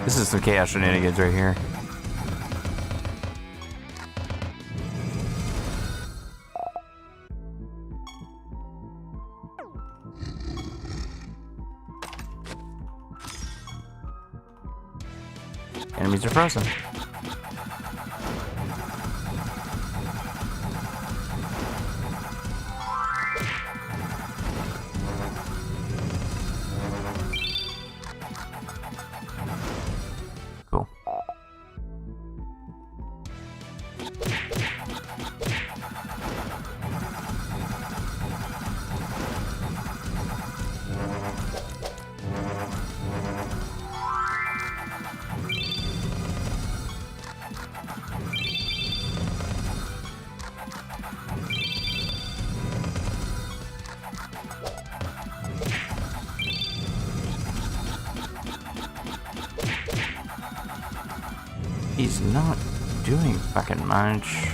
This is some chaos shenanigans right here. Enemies are frozen. Cool. He's not doing fucking much.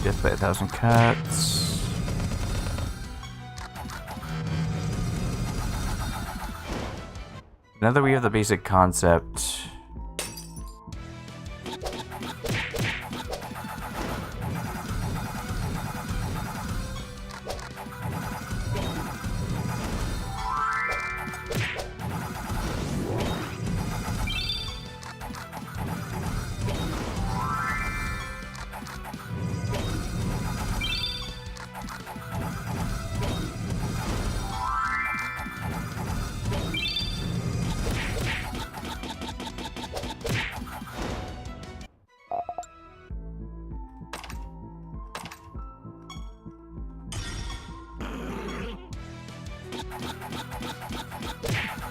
Death by 1,000 cuts. Now that we have the basic concept,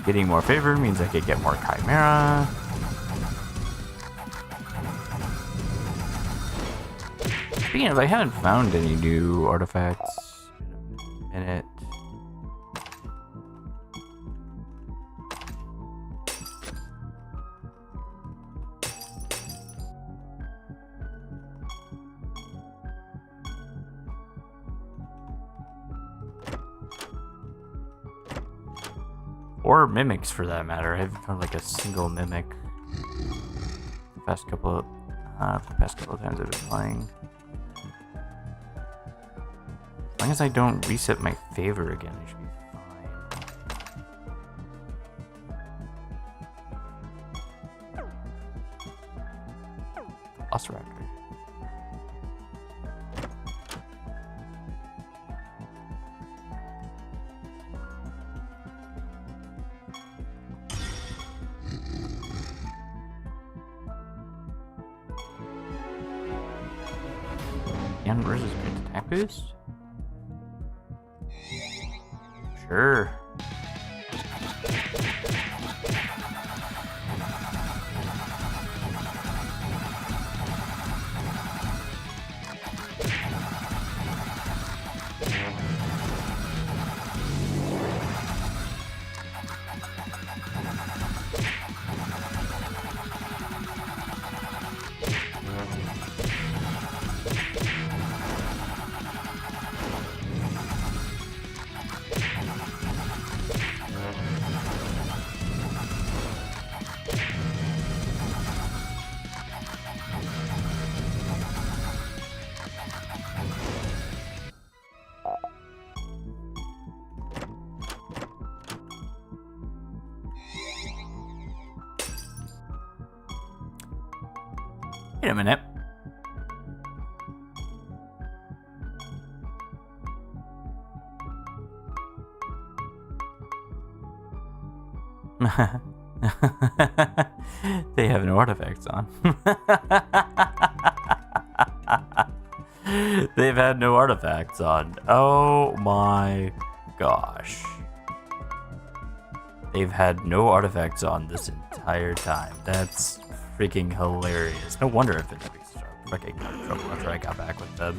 Getting more favor means I could get more Chimera. Speaking of, I haven't found any new artifacts in a minute. Or mimics, for that matter. I haven't found like a single mimic the past couple of times I've been playing. As long as I don't reset my favor again, I should be fine. Velociraptor. And versus great attack boost? Sure. Wait a minute. They have no artifacts on. They've had no artifacts on. Oh my gosh. They've had no artifacts on this entire time. That's freaking hilarious. No wonder if it's freaking trouble after I got back with them.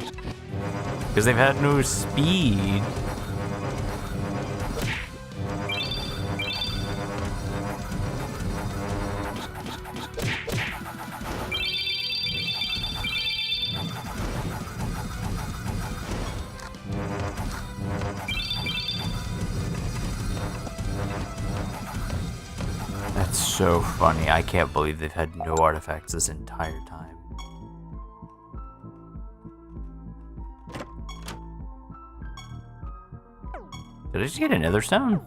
Because they've had no speed. That's so funny. I can't believe they've had no artifacts this entire time. Did I just get another stone?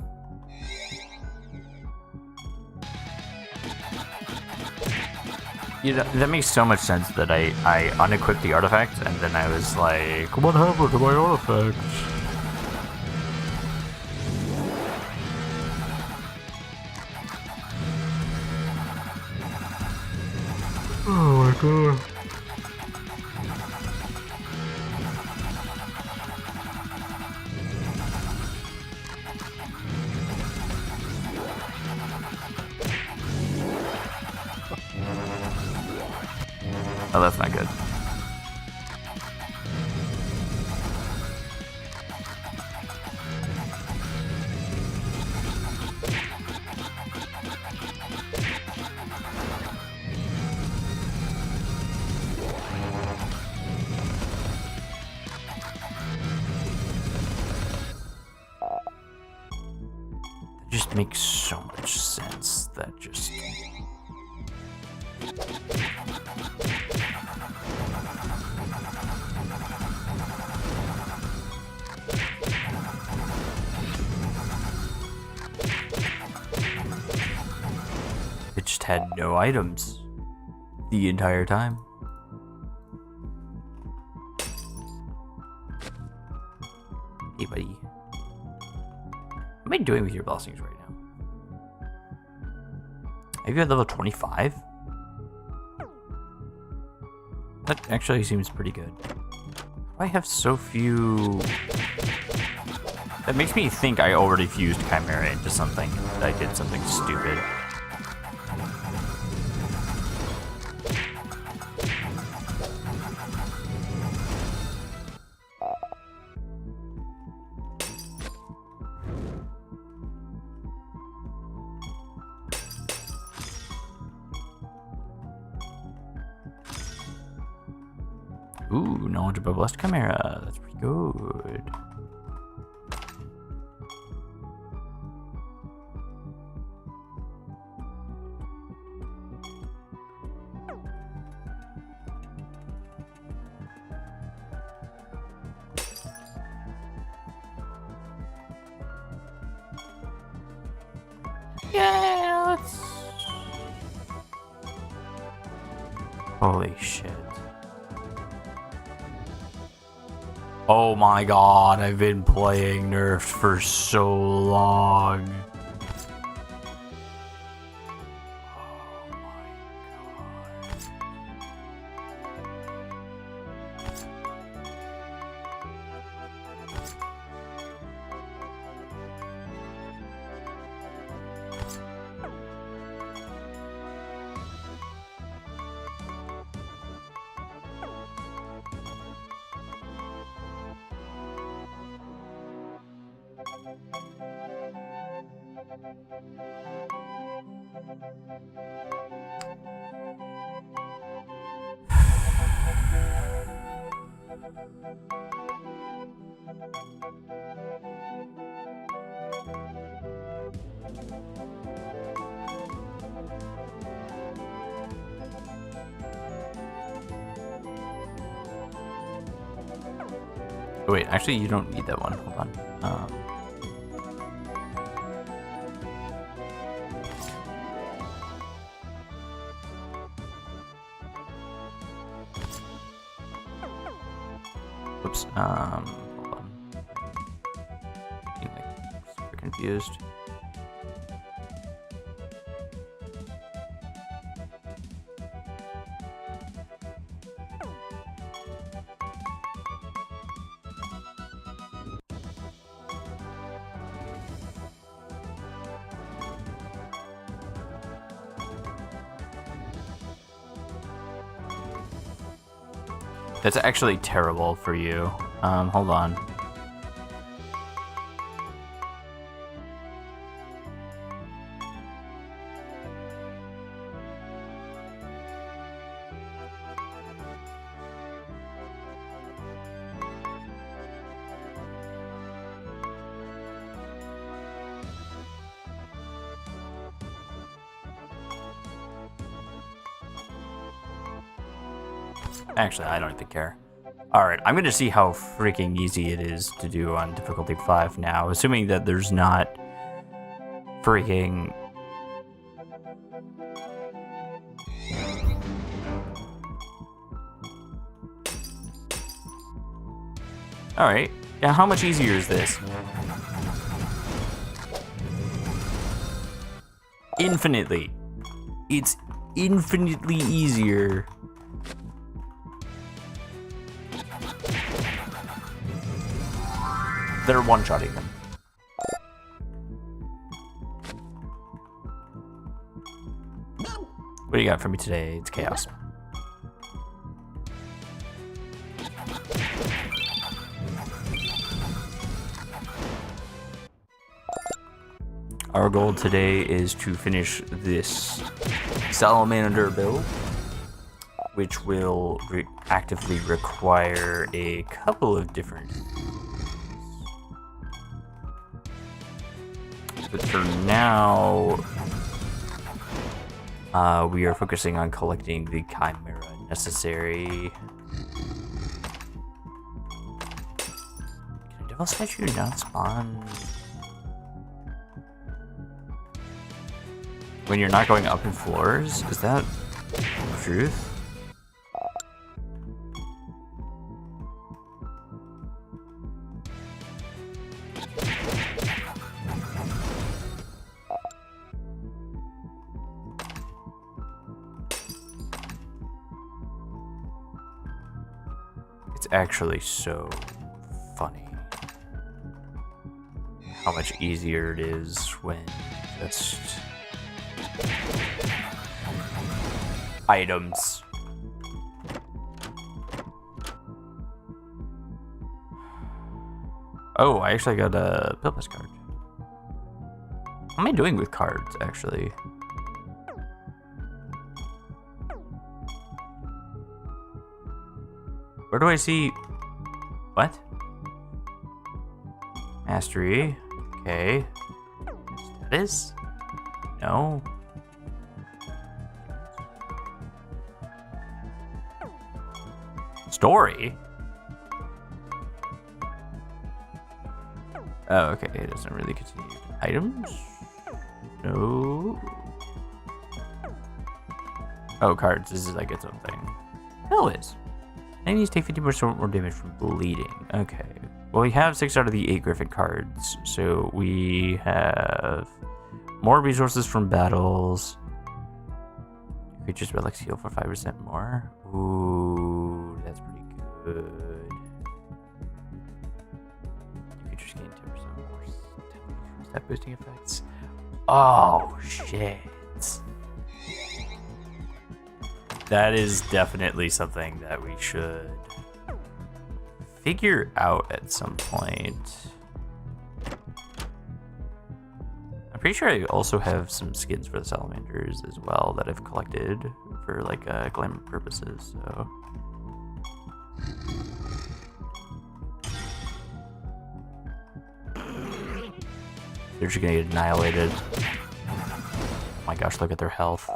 You know, that makes so much sense that I unequipped the artifact and then I was like, what happened to my artifact? Oh my god. Oh, that's not good. That just makes so much sense. That just... It just had no items the entire time. Hey, buddy. What am I doing with your blessings right now? Have you at level 25? That actually seems pretty good. I have so few That makes me think I already fused Chimera into something. I did something stupid. Ooh, knowledge about Blessed Chimera. That's pretty good. Yeah, let's... Holy shit. Oh my god, I've been playing Nerfed for so long. Oh, wait, actually, you don't need that one. Hold on. Oops. Hold on. I'm like super confused. That's actually terrible for you. Hold on. Actually, I don't even care. Alright, I'm gonna see how freaking easy it is to do on difficulty 5 now, assuming that there's not freaking... Alright, now how much easier is this? Infinitely. It's infinitely easier. They're one-shotting them. What do you got for me today? It's chaos. Our goal today is to finish this Salamander build, which will actively require a couple of different... But for now, we are focusing on collecting the Chimera necessary. Can a Devil Statue not spawn when you're not going up in floors? Is that the truth? It's actually so funny. how much easier it is when just items. Oh, I actually got a Pilpus card. How am I doing with cards, actually? Where do I see... What? Mastery. Okay. Status? No. Story? Oh, okay. It doesn't really continue. Items? No. Oh, cards. This is like its own thing. Hell is. Enemies take 50% more damage from bleeding. Okay. Well, we have 6 out of the 8 Griffin cards. So we have more resources from battles. Creatures relics heal for 5% more. Ooh, that's pretty good. Creatures gain 10% more stat boosting effects. Oh, shit. That is definitely something that we should figure out at some point. I'm pretty sure I also have some skins for the Salamanders as well that I've collected for like glamour purposes, so. They're just gonna get annihilated. Oh my gosh, look at their health.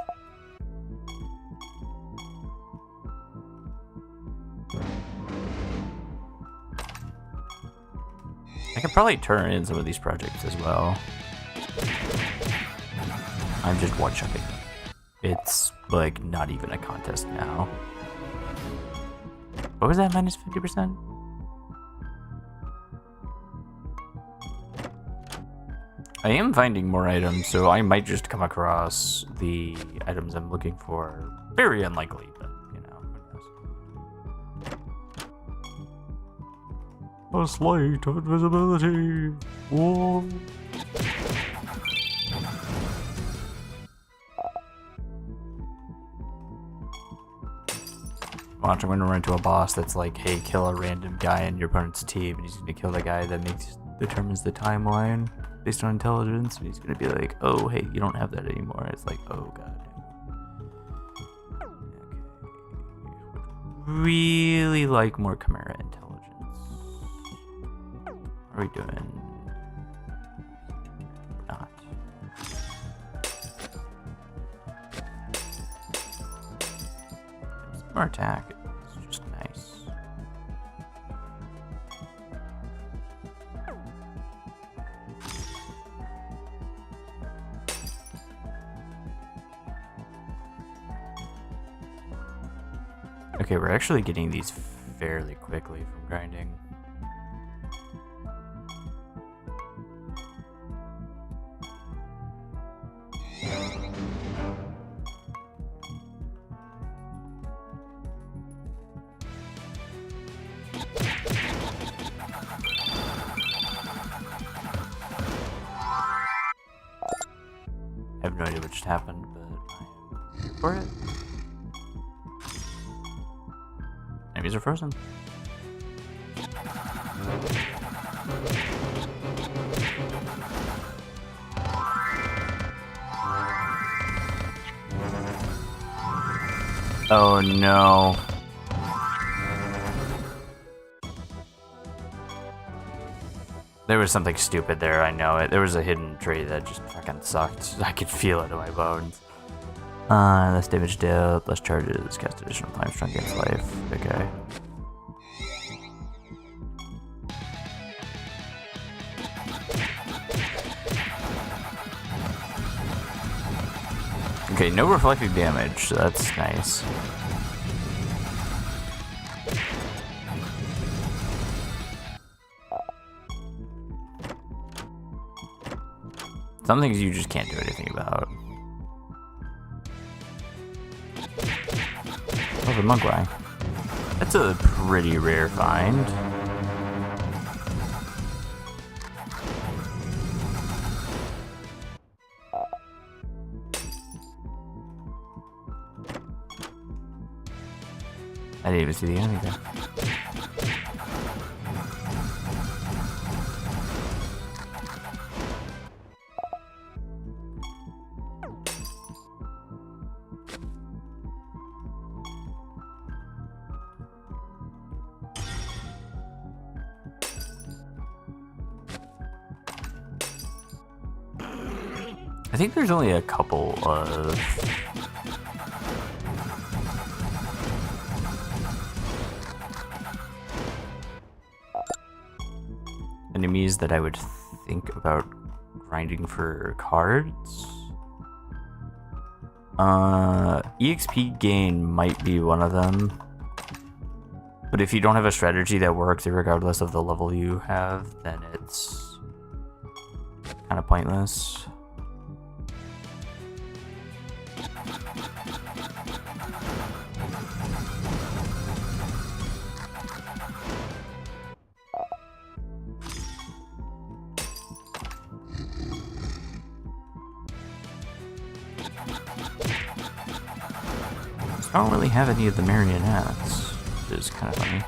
I could probably turn in some of these projects as well. I'm just one-shotting. It's like not even a contest now. What was that, minus 50%? I am finding more items, so I might just come across the items I'm looking for. Very unlikely, but you know, who knows. A slight of invisibility. Whoa. Watch, I'm gonna run into a boss that's like, hey, kill a random guy in your opponent's team, and he's gonna kill the guy that determines the timeline based on intelligence, and he's gonna be like, oh, hey, you don't have that anymore. It's like, oh god. Okay. Really like more Chimera intelligence. What are we doing? Not. More attack. It's just nice. Okay, we're actually getting these fairly quickly from grinding. I have no idea what just happened, but I am for it. Enemies are frozen. Oh no. There was something stupid there, I know it. There was a hidden tree that just fucking sucked. I could feel it in my bones. Less damage dealt, less charges, cast additional time strong against life. Okay. Okay, no reflective damage, so that's nice. Some things you just can't do anything about. Oh, the Mugwai. That's a pretty rare find. I didn't even see the enemy there. I think there's only a couple of enemies that I would think about grinding for cards. EXP gain might be one of them. But if you don't have a strategy that works regardless of the level you have, then it's kind of pointless. I don't really have any of the marionettes, which is kind of funny.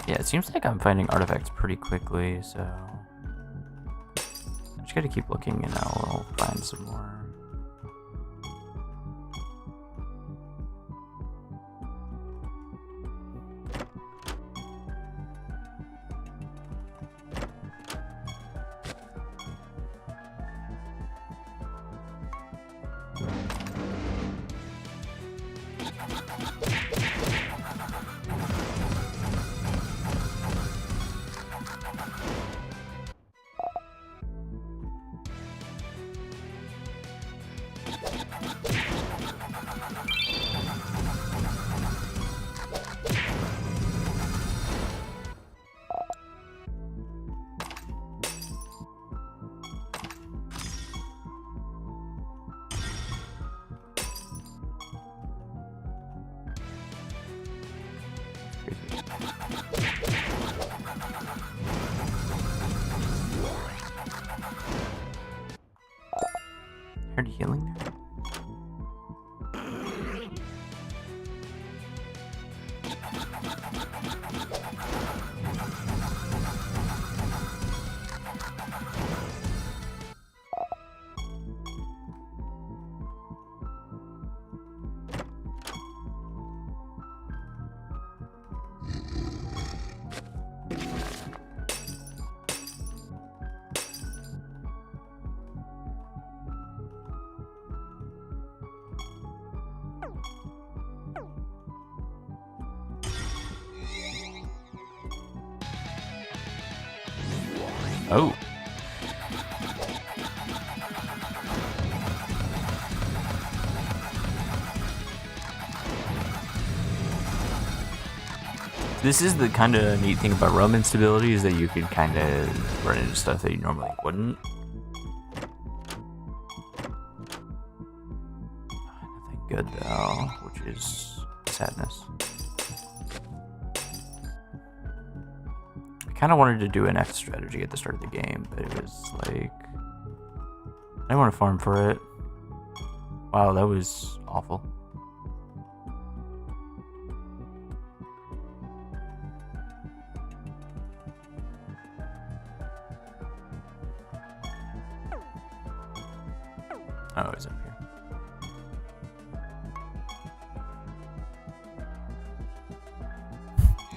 Yeah, it seems like I'm finding artifacts pretty quickly, so I just gotta keep looking and I'll find some more. Heard healing there? Oh. This is the kind of neat thing about roam instability, is that you can kind of run into stuff that you normally wouldn't. Nothing good though, which is sadness. I kind of wanted to do an F strategy at the start of the game, but it was like, I didn't want to farm for it. Wow, that was awful. Oh, it's up here.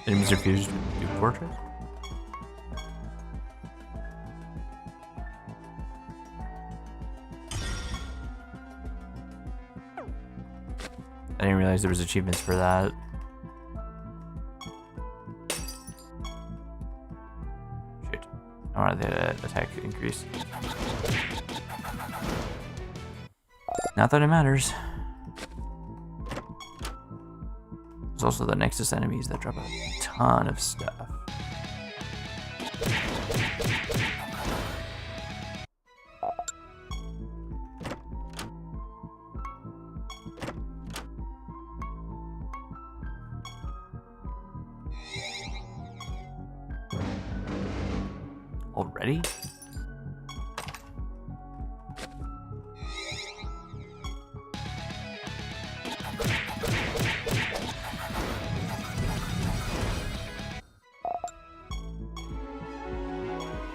Enemies refused to do portraits? I didn't realize there was achievements for that. Shit. I wanted the attack increase. Not that it matters. There's also the Nexus enemies that drop a ton of stuff. Ready?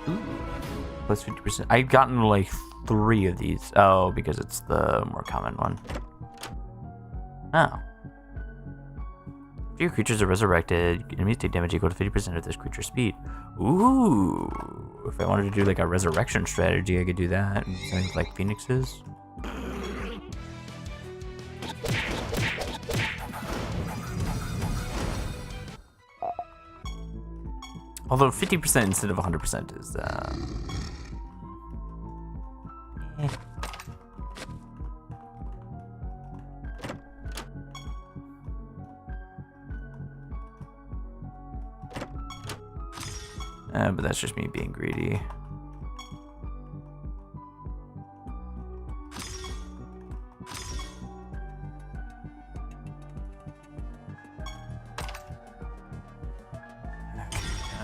Ooh, plus 50%. I've gotten like 3 of these. Oh, because it's the more common one. Oh. If your creatures are resurrected, enemies take damage equal to 50% of this creature's speed. Ooh. If I wanted to do like a resurrection strategy, I could do that. Something like phoenixes. Although 50% instead of 100% is, but that's just me being greedy.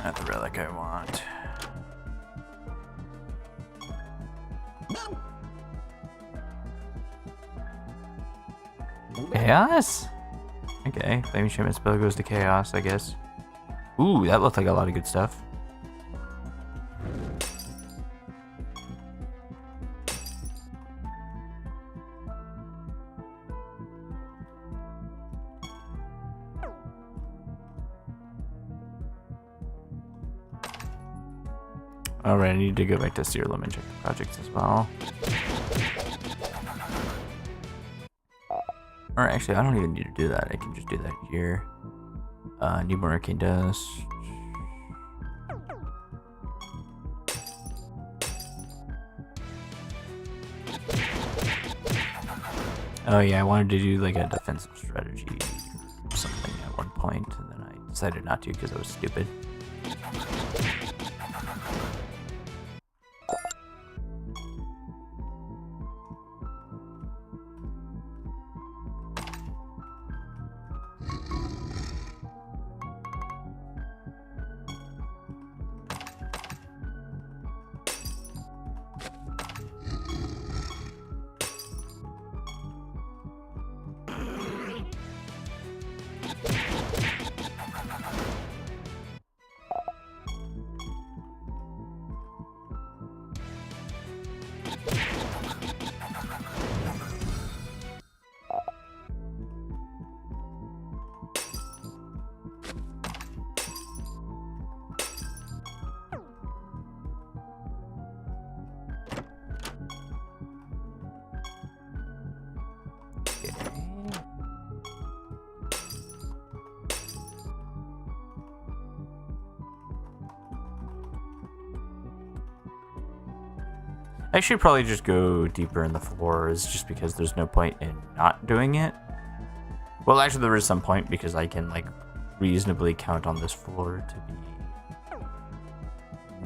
Not the relic I want. Chaos? Okay, Flaming Shaman spell goes to Chaos, I guess. Ooh, that looked like a lot of good stuff. Alright, I need to go back to Siralim and check the projects as well. Or actually, I don't even need to do that. I can just do that here. Need more arcane dust. Oh yeah, I wanted to do like a defensive strategy or something at one point, and then I decided not to because I was stupid. I should probably just go deeper in the floors just because there's no point in not doing it. Well, actually there is some point because I can like reasonably count on this floor to be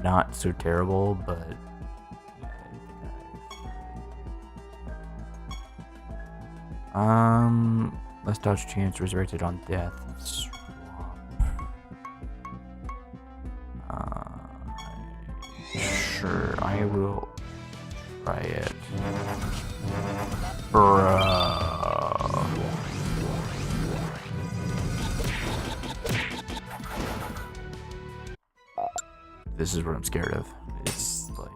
not so terrible, but less dodge chance, resurrected on death. Sure, I will try it. Bruh. This is what I'm scared of. It's like...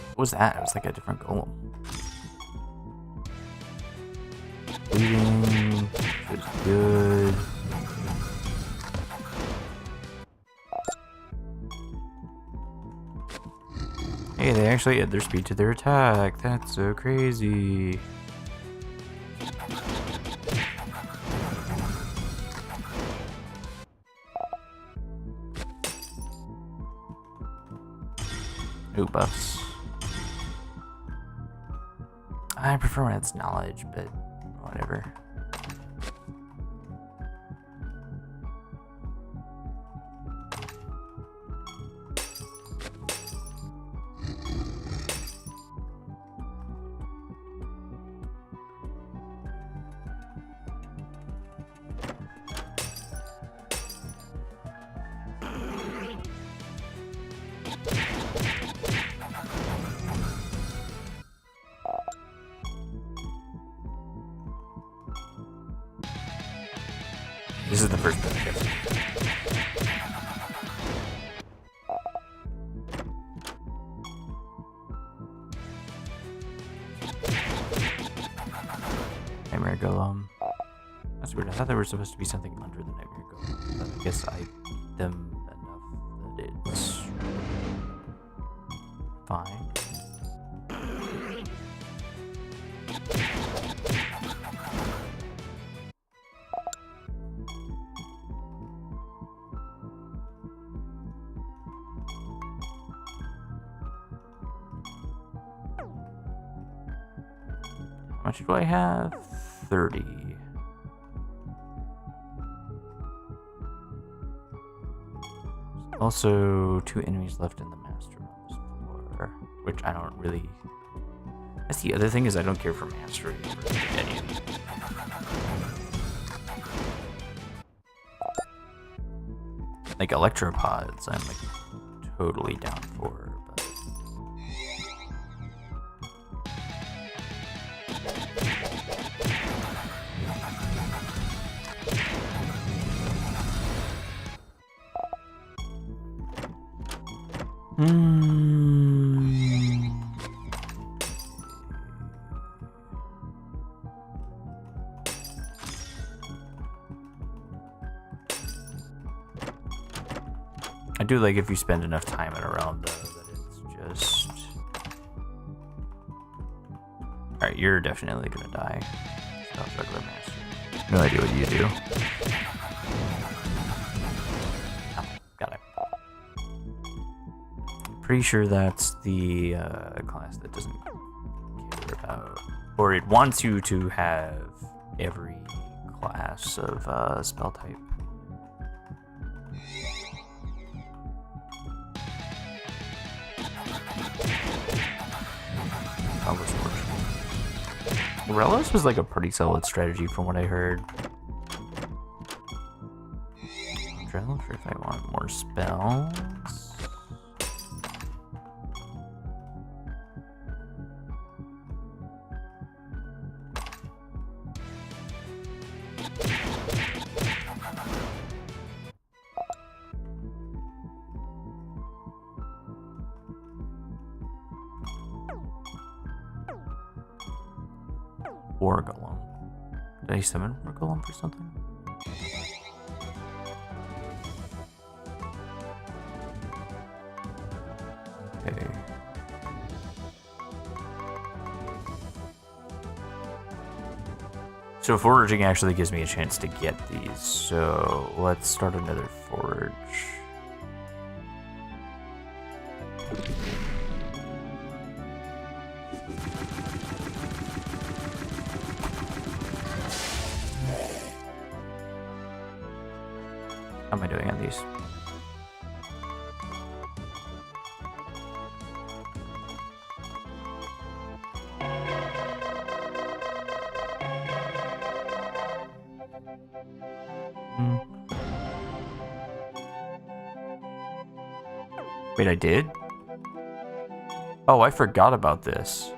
What was that? It was like a different golem. Bleeding is good. Hey, they actually add their speed to their attack. That's so crazy. New buffs. I prefer when it's knowledge, but whatever. This is the first bit, I guess. Nightmare Golem. That's weird. I thought there was supposed to be something under the Nightmare Golem, but I guess I beat them enough that it's fine. How much do I have? 30. Also, 2 enemies left in the master on this floor, which I don't really... That's the other thing, is I don't care for mastery over any of these. Like electropods, I'm like totally down for, but... I do like if you spend enough time in a realm, though, that it's just... Alright, you're definitely gonna die. Stealth regular master. No idea what you do. Oh, got it. Pretty sure that's the class that doesn't care about... Or it wants you to have every class of spell type. Morelos was like a pretty solid strategy from what I heard. I'm trying to look for if I want more spells. Or Golem. Did I summon for Golem for something? Okay. So foraging actually gives me a chance to get these, so let's start another forage. How am I doing on these? Wait, I did? Oh, I forgot about this.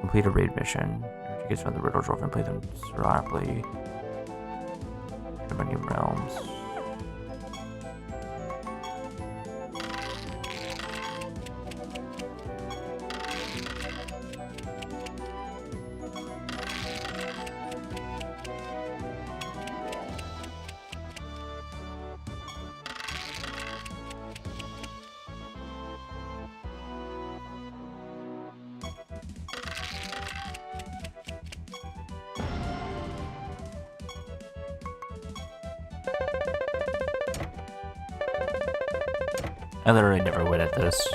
Complete a raid mission. Get from the Riddle Trophy and play them rapidly. Many realms. I literally never win at this.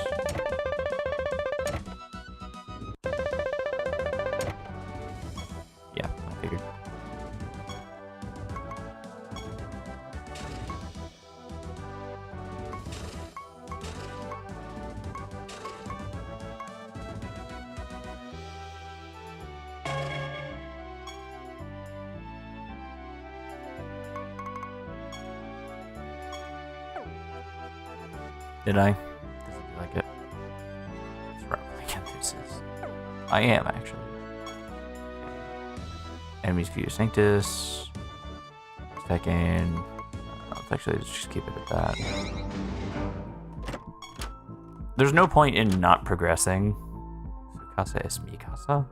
Yeah, I figured. Did I? Does it feel like it? It's probably enthusiast. I am, actually. Enemies view Sanctus. Attack gain. Let's actually just keep it at that. There's no point in not progressing. Sukasa es mi casa?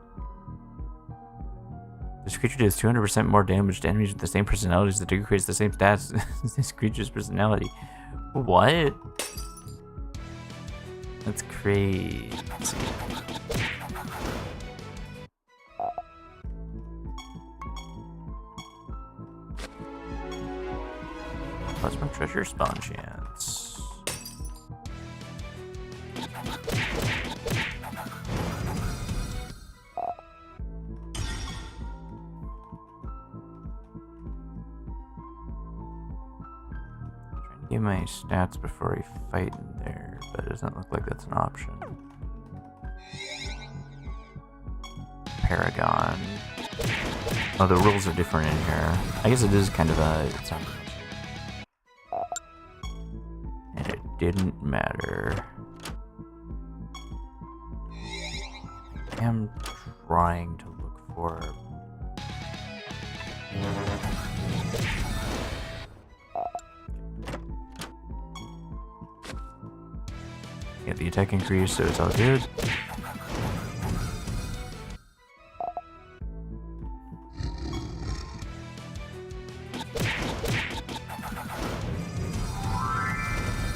This creature does 200% more damage to enemies with the same personalities. The trigger creates the same stats as this creature's personality. What? That's crazy. Plus one treasure spawn chance. Get my stats before I fight in there, but it doesn't look like that's an option. Paragon. Oh, the rules are different in here. I guess it is kind of a... And it didn't matter. I'm trying to look for... Get the attack increase, so it's all good.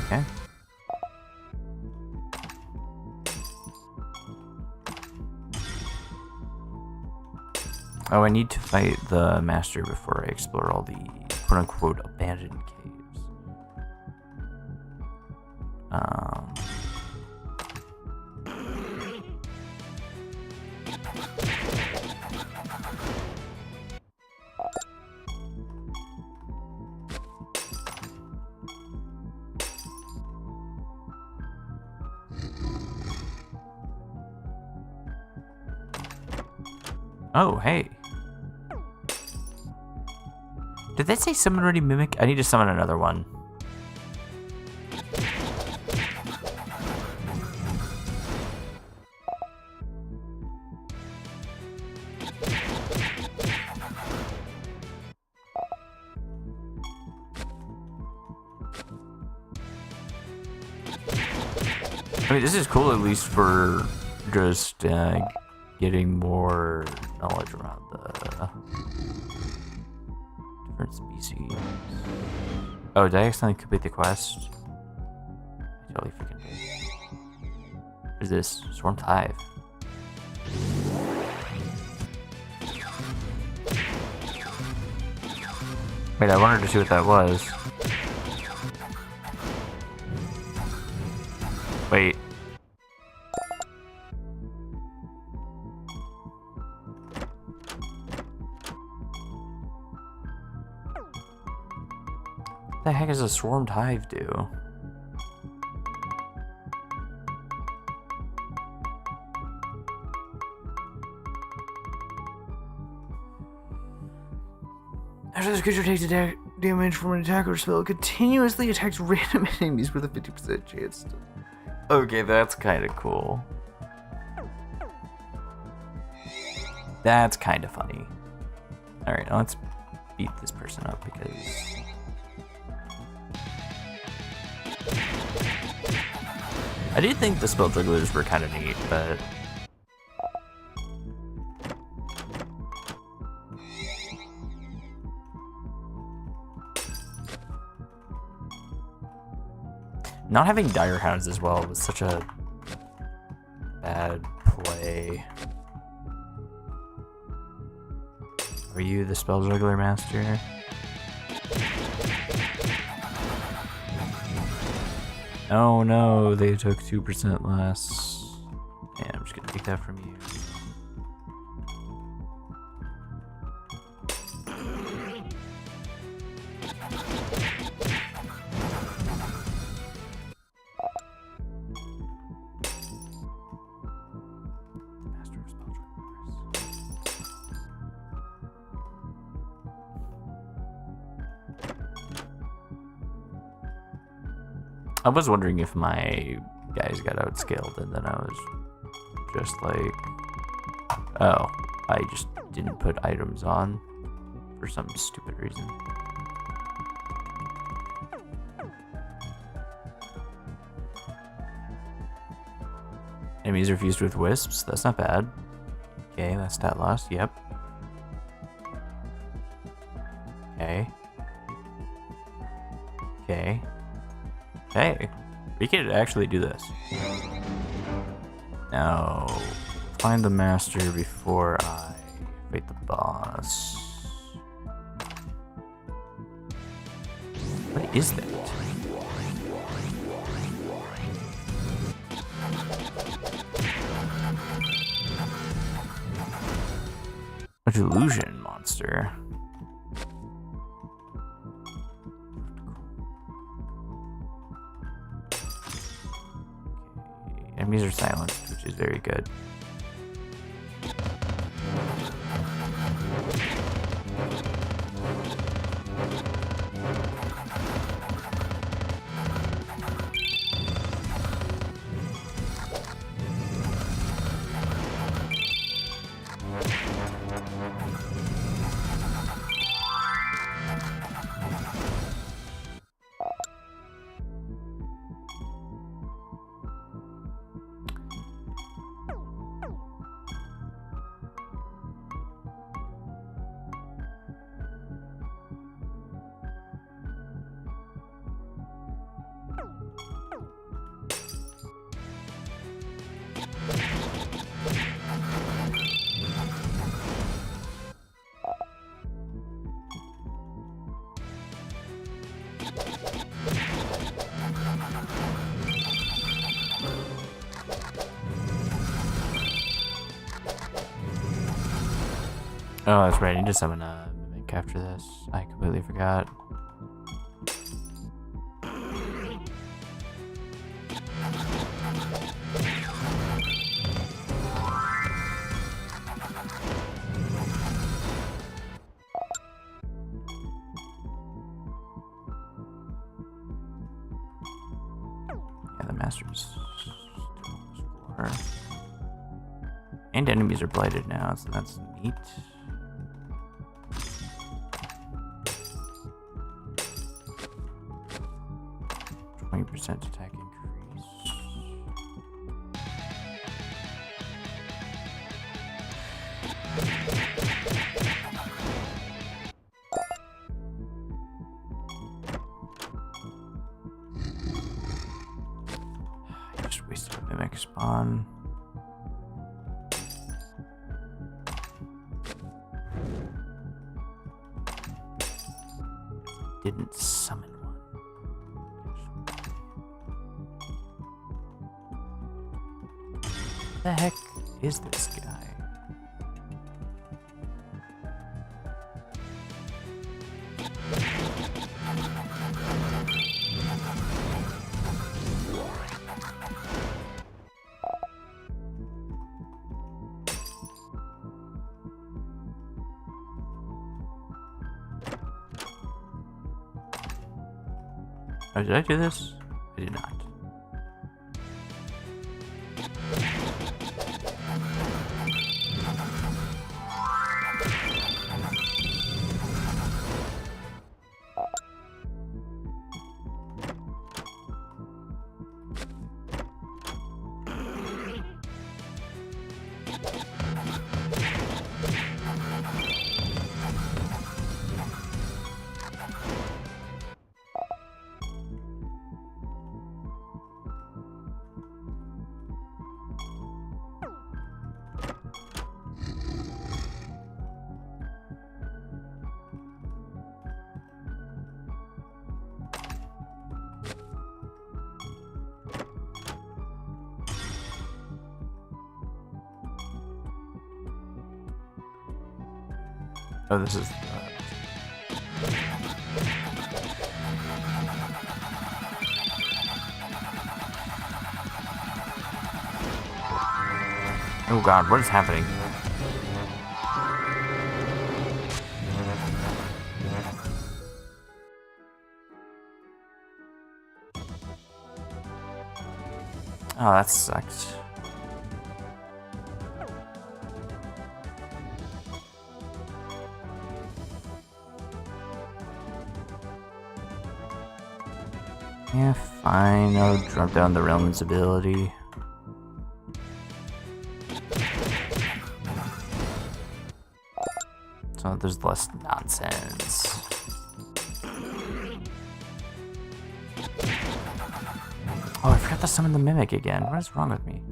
Okay. Oh, I need to fight the master before I explore all the quote-unquote abandoned caves. Oh, hey. Did that say summon ready mimic? I need to summon another one. I mean, this is cool at least for just getting more knowledge around the different species. Oh, did I accidentally complete the quest? I totally freaking did. What is this? Swarmed Hive. Wait, I wanted to see what that was. Wait. What the heck does a swarmed hive do? After this creature takes damage from an attack or spell, it continuously attacks random enemies with a 50% chance to... Okay, that's kind of cool. That's kind of funny. Alright, now let's beat this person up because... I did think the spell jugglers were kind of neat, but... Not having dire hounds as well was such a bad play. Are you the spell juggler master? Oh no, they took 2% less. Yeah, I'm just gonna take that from you. I was wondering if my guys got outscaled, and then I was just like, oh, I just didn't put items on for some stupid reason. Enemies are fused with wisps. That's not bad. Okay, that's stat loss. Yep. Okay. Okay. Hey, we could actually do this. Now, find the master before I fight the boss. What is that? A delusion monster. Okay. Enemies are silenced, which is very good. Oh, that's right. I need to summon a mimic after this. I completely forgot. Yeah, the master's score. And enemies are blighted now, so that's neat. 20% attack increase. I just wasted a mimic spawn. Didn't summon one. What the heck is this guy? Oh, did I do this? I did not. Oh, this is... Oh god, what is happening? Oh, that sucks. Yeah, fine. I'll drop down the Realm's ability. there's less nonsense. Oh, I forgot to summon the Mimic again. What is wrong with me?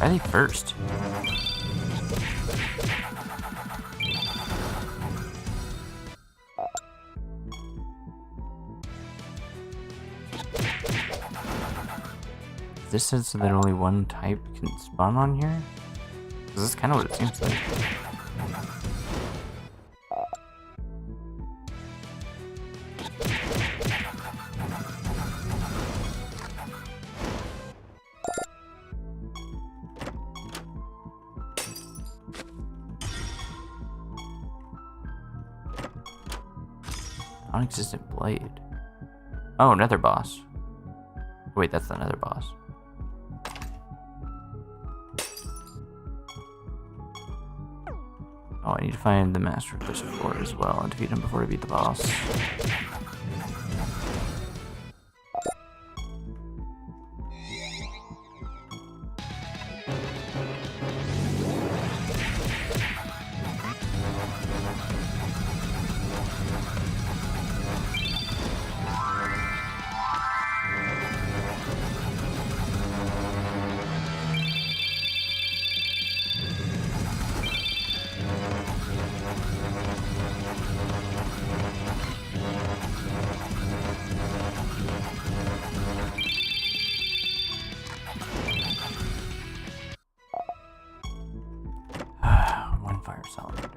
Riley first. Is this sense that only one type can spawn on here? This is kind of what it seems like. Non-existent blade. Oh, another boss. Wait, that's another boss. Oh, I need to find the Master of this floor as well and defeat him before I beat the boss. One fire salamander.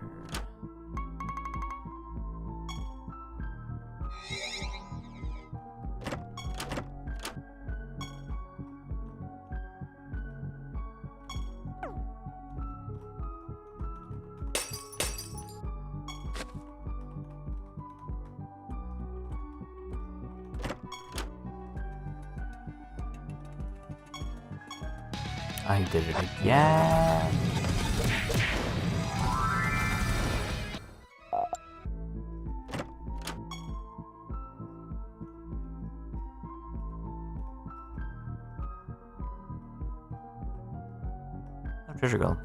I did it again. Oh, treasure gold.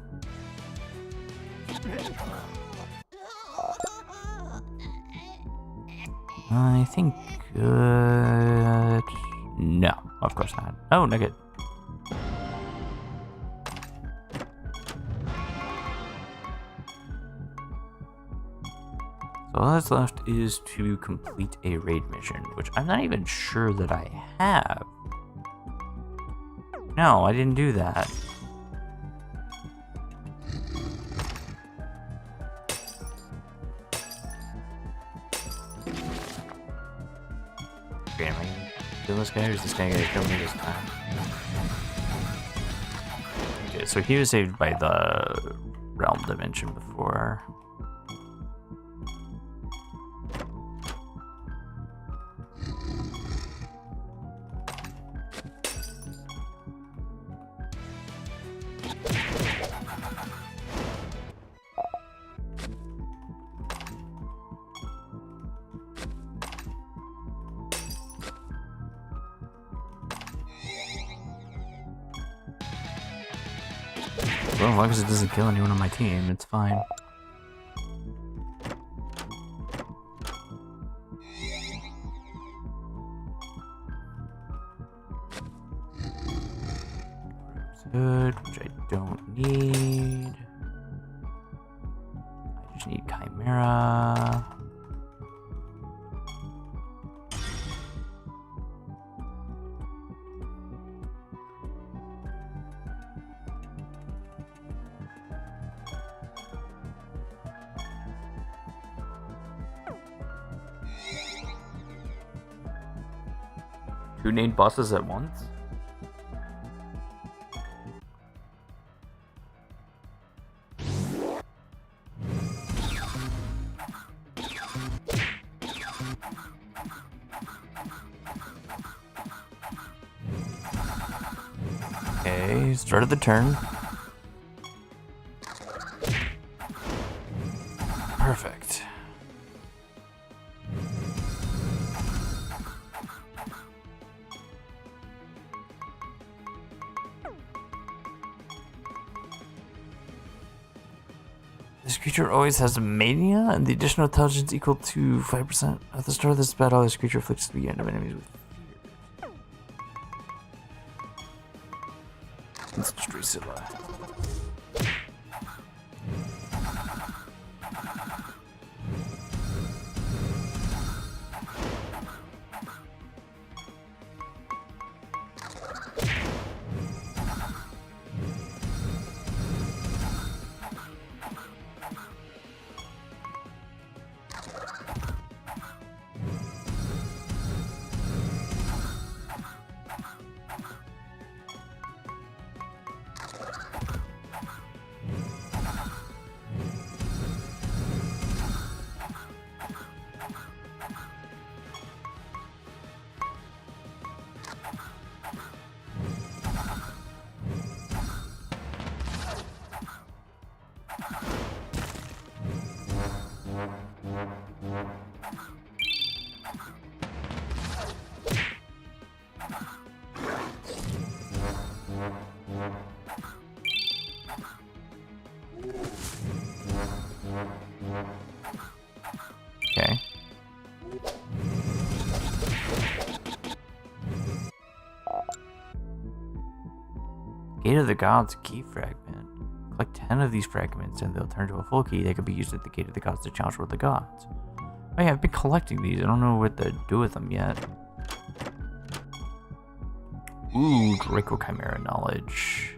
I think good. No, of course not. Oh, nugget. So all that's left is to complete a raid mission, which I'm not even sure that I have. No, I didn't do that. Okay, am I gonna kill this guy, or is this guy gonna kill me this time? Okay, so he was saved by the realm dimension before. Well, as long as it doesn't kill anyone on my team, it's fine. Good, which I don't need. I just need Chimera. Two named bosses at once? Okay, started the turn. Perfect. This creature always has a mania, and the additional intelligence equal to 5%. At the start of this battle, this creature afflicts the end of enemies with fear. Let's destroy Scylla. Okay. Gate of the Gods key fragment. Collect 10 of these fragments and they'll turn to a full key that can be used at the Gate of the Gods to challenge with the gods. Oh yeah, I've been collecting these. I don't know what to do with them yet. Ooh, Draco Chimera knowledge.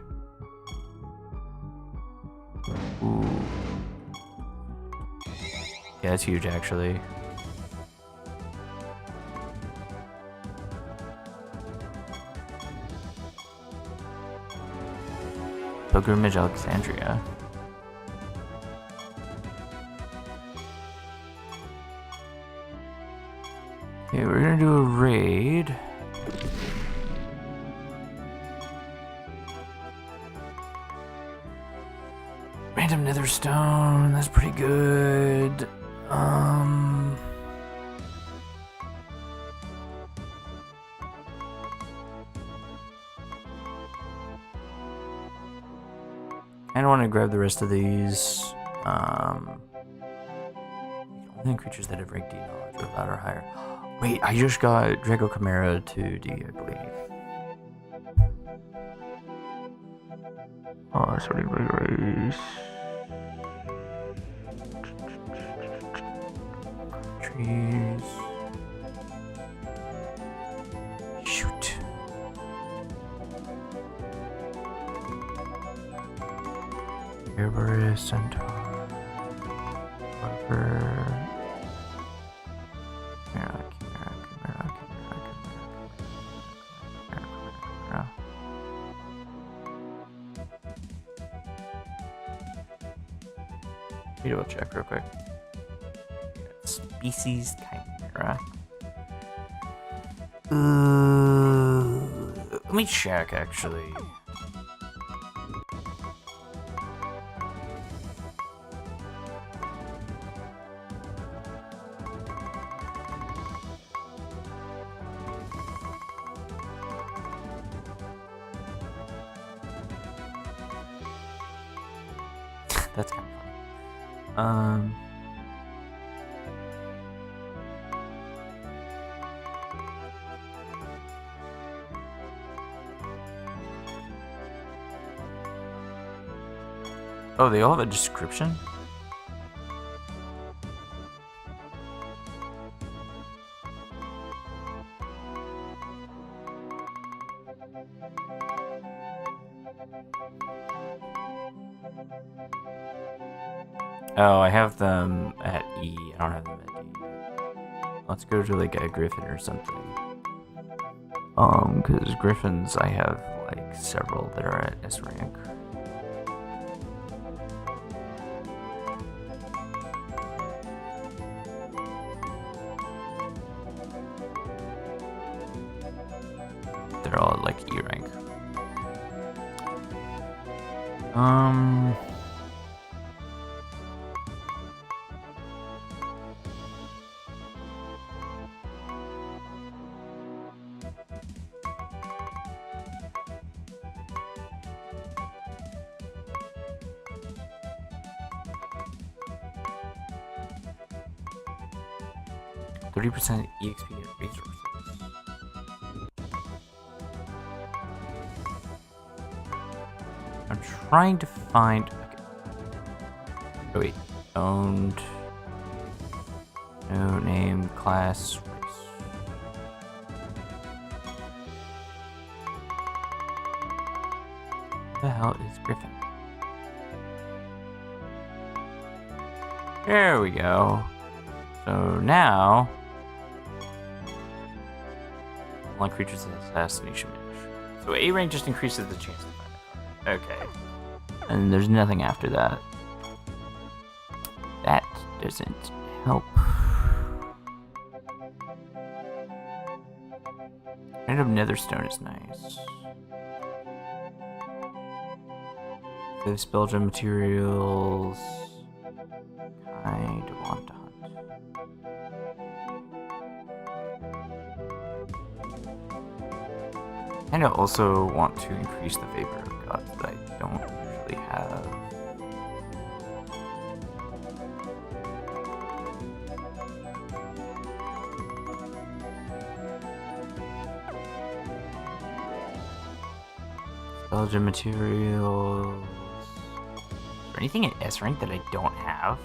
Ooh. Yeah, that's huge actually. Pilgrimage Alexandria. Okay, we're gonna do a raid. Random nether stone, that's pretty good. I don't want to grab the rest of these. Only creatures that have rank D knowledge or that or higher. Wait, I just got Draco Chimera 2D, I believe. Oh, sorry, big race. Trees. Shoot. Herberus, Centaur. Harper. Chimera. We'll check real quick. Species Chimera. Let me check actually. That's kind of funny. Oh, they all have a description? Oh, I have them at E. I don't have them at D. Let's go to like a Griffin or something. Because Griffins, I have like several that are at S rank. They're all at like E rank. 30% EXP and resources. I'm trying to find. Okay. Oh wait, owned. No name, class, race. What the hell is Griffin? There we go. So now, unlock creatures with assassination range. So A rank just increases the chance to find a card. Okay. And there's nothing after that. That doesn't help. Random netherstone is nice. This Belgian materials. I don't want to hunt. And I also want to increase the vapor of gods that I don't usually have. Belgian materials. Is there anything at S rank that I don't have?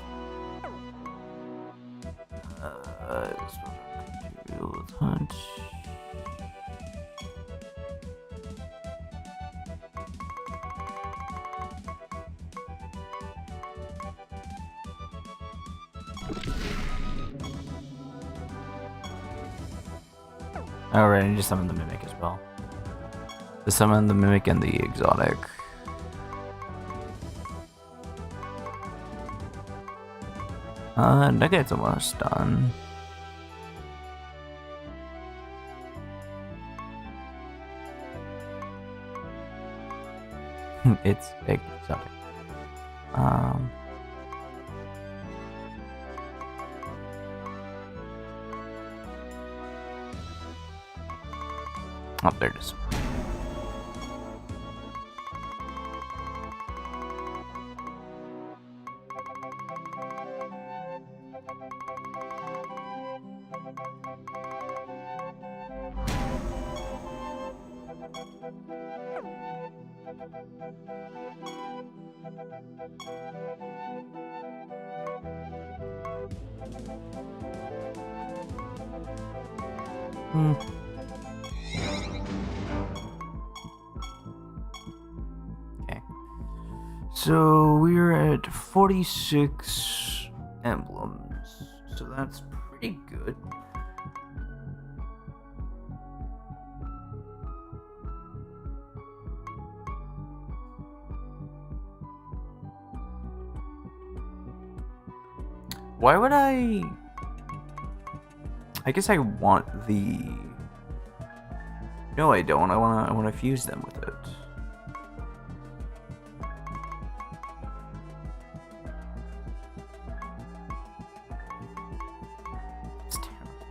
Materials hunt. Alright, I need to summon the Mimic as well. To summon the Mimic and the Exotic. Nugget's almost done. It's exotic. Oh, there it is. Okay. So we're at 46 emblems. So that's pretty good. Why would I guess I want the... No, I don't. I wanna fuse them with it. It's terrible.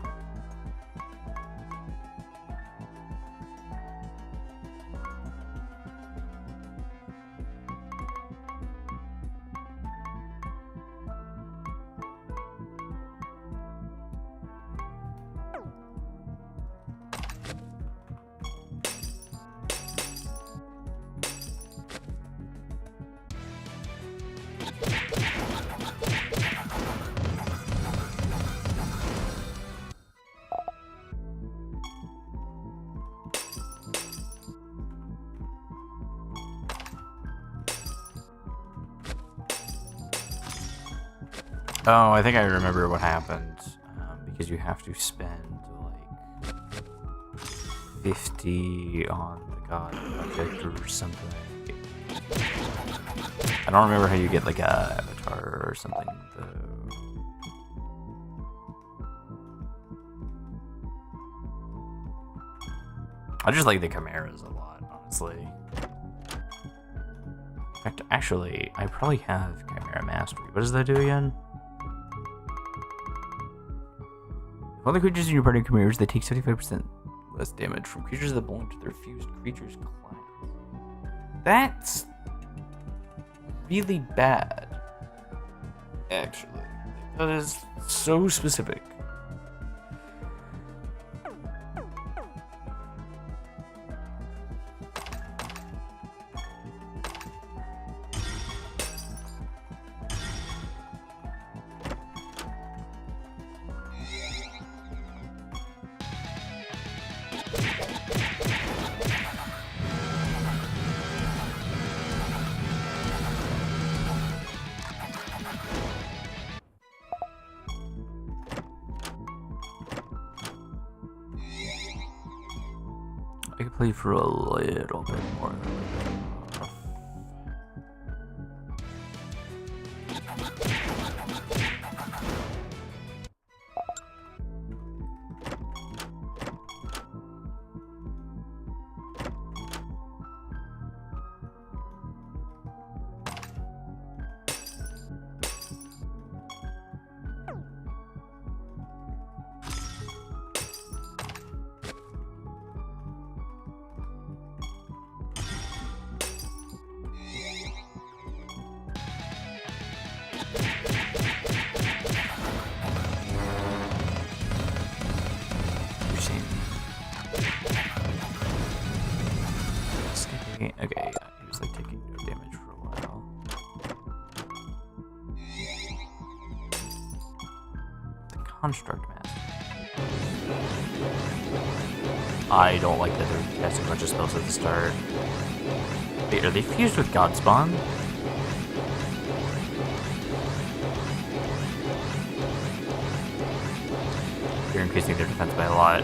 Oh, I think I remember what happened. Because you have to spend like 50 on the god project or something. I don't remember how you get like a avatar or something though. I just like the chimeras a lot, honestly. In fact, actually, I probably have Chimera Mastery. What does that do again? If all the creatures in your party are chimeras, they take 75% less damage from creatures that belong to their fused creatures class. That's really bad, actually. That is so specific. I could play for a little bit more. Okay, yeah, he was like taking no damage for a while. The Construct Master. I don't like that they're casting a bunch of spells at the start. Wait, are they fused with Godspawn? You're increasing their defense by a lot.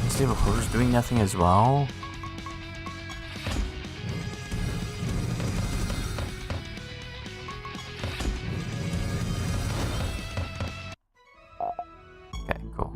Stable Horror's doing nothing as well? Okay, cool.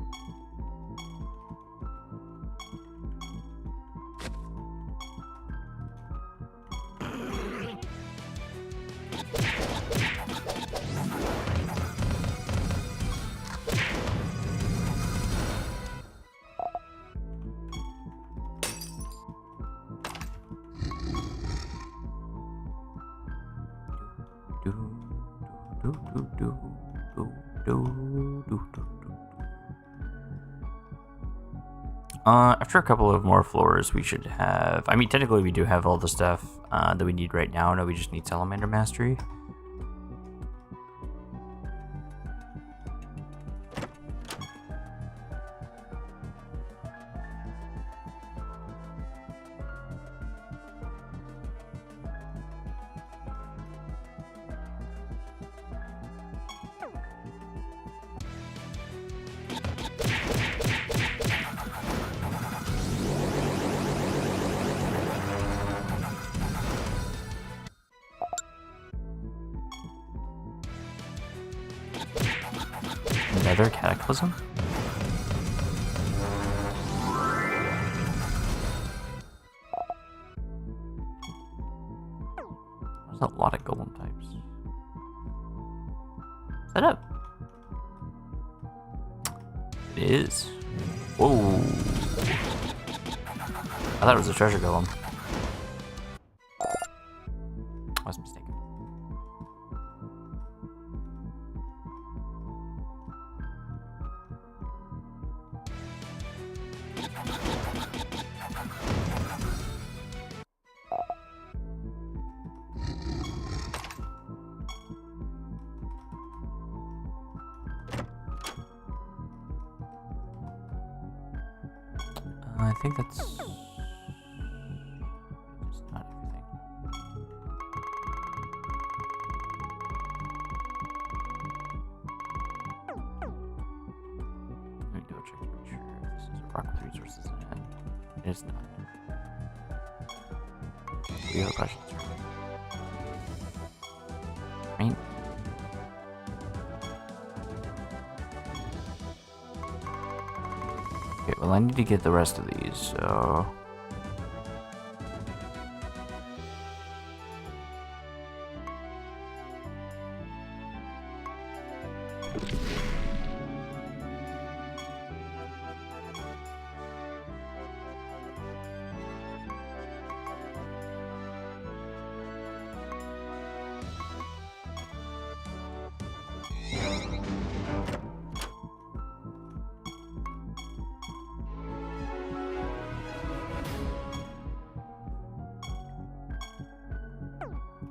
After a couple of more floors, we should have... I mean, technically we do have all the stuff that we need right now. No, we just need Salamander Mastery. Another Cataclysm? There's a lot of golem types. Set up. It is. Whoa. I thought it was a treasure golem. I was mistaken. I think that's just not everything. Let me double check to make sure if this is a rock with resources in it. It is not. We have questions. Right? Okay, well I need to get the rest of these, so...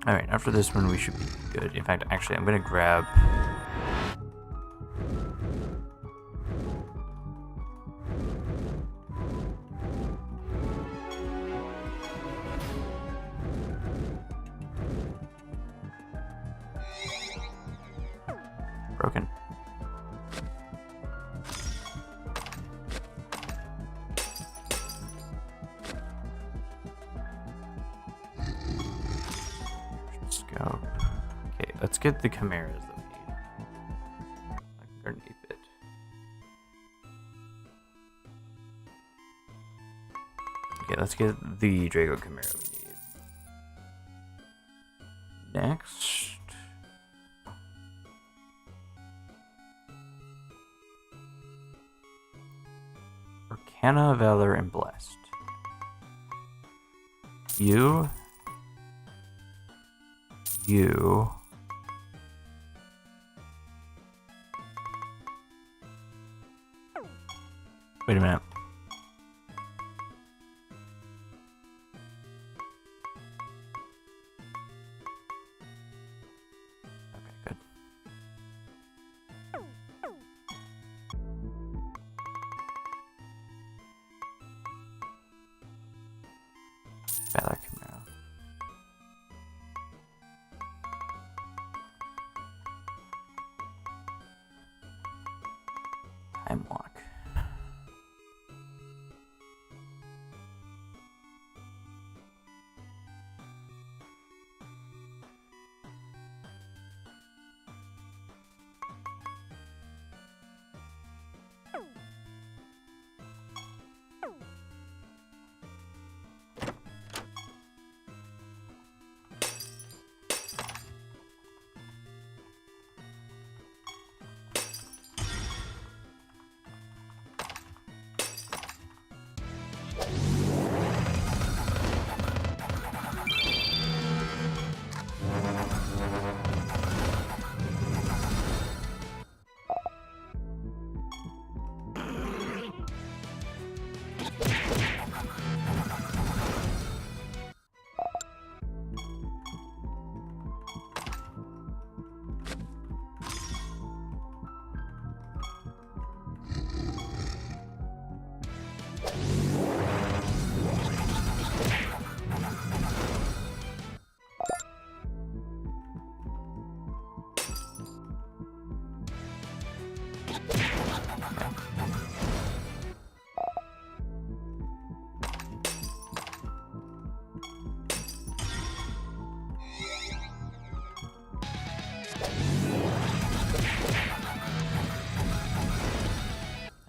Alright, after this one we should be good. In fact, actually I'm gonna grab... Broken. Scope. Okay, let's get the chimeras that we need. Like underneath it. Okay, let's get the Draco Chimera we need. Next. Arcana, Valor, and Blessed. You. Wait a minute. Okay, good. Valor Chimera. Time walk.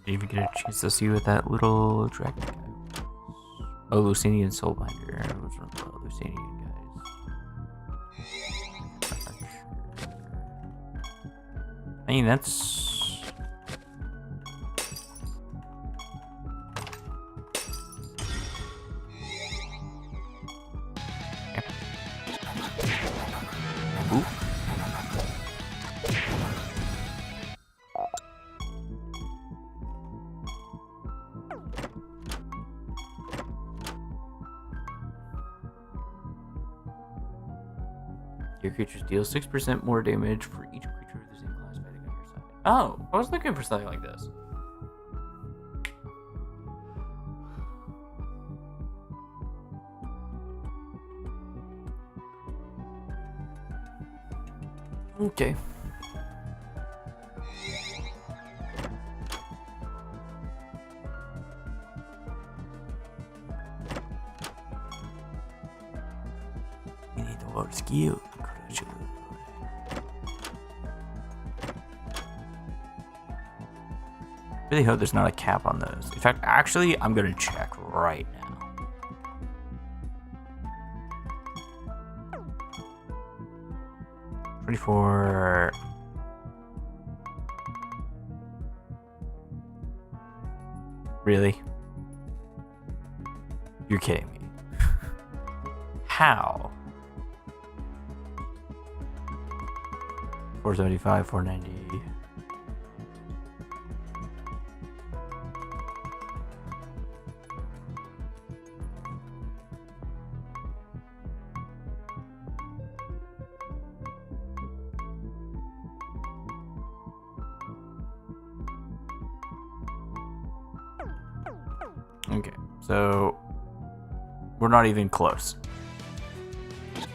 Didn't even get a chance to see what that little dragon guy was. Oh, Lucinian Soulbinder. It was one of the Lucinian guys. I mean, that's... Ooh. Your creatures deal 6% more damage for each creature of the same class fighting on your side. Oh, I was looking for something like this. Okay. You need the water skill. Really hope there's not a cap on those. In fact, actually, I'm gonna check right now. $24. Really? You're kidding me. How? 475, 490. Okay, so we're not even close.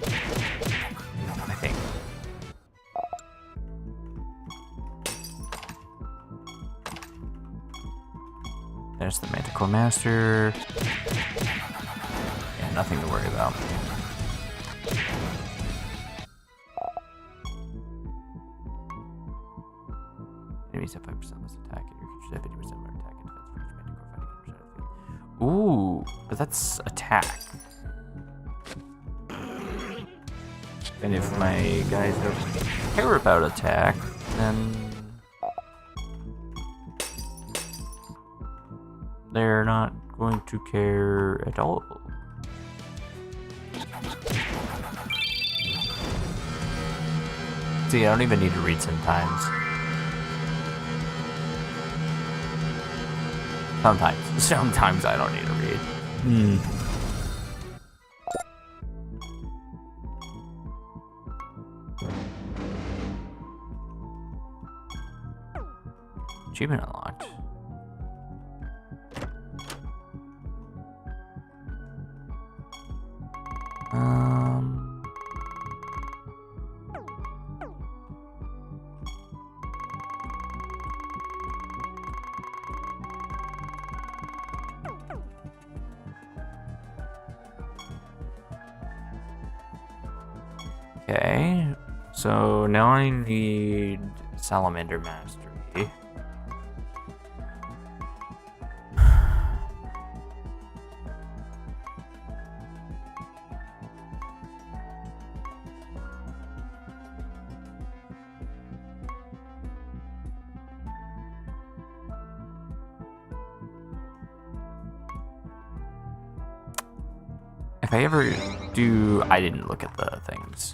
I think. There's the Manticore Master. Yeah, nothing to worry about. Enemies have 5% less attack, and your creatures have 50% more attack and defense for each Manticore fighting on the side of the field. Ooh, but that's attack. And if my guys don't care about attack, then they're not going to care at all. See, I don't even need to read sometimes. Sometimes I don't need to read. Achievement unlocked. Okay, so now I need Salamander Mastery. If I ever do, I didn't look at the things.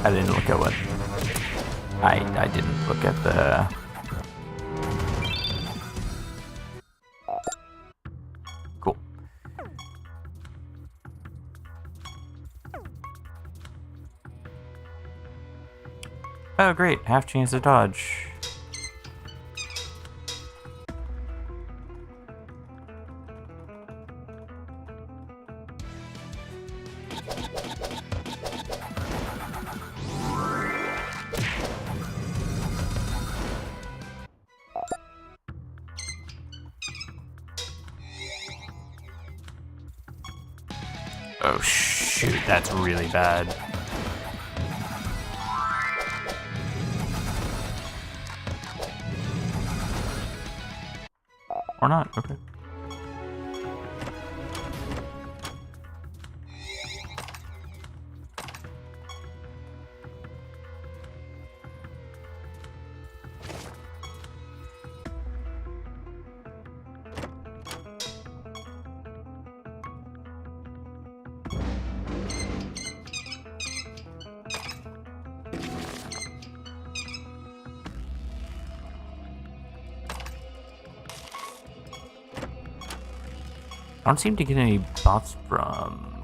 I didn't look at what I didn't look at the cool. Oh great, half chance to dodge. Oh shoot, that's really bad. Or not, okay. I don't seem to get any buffs from...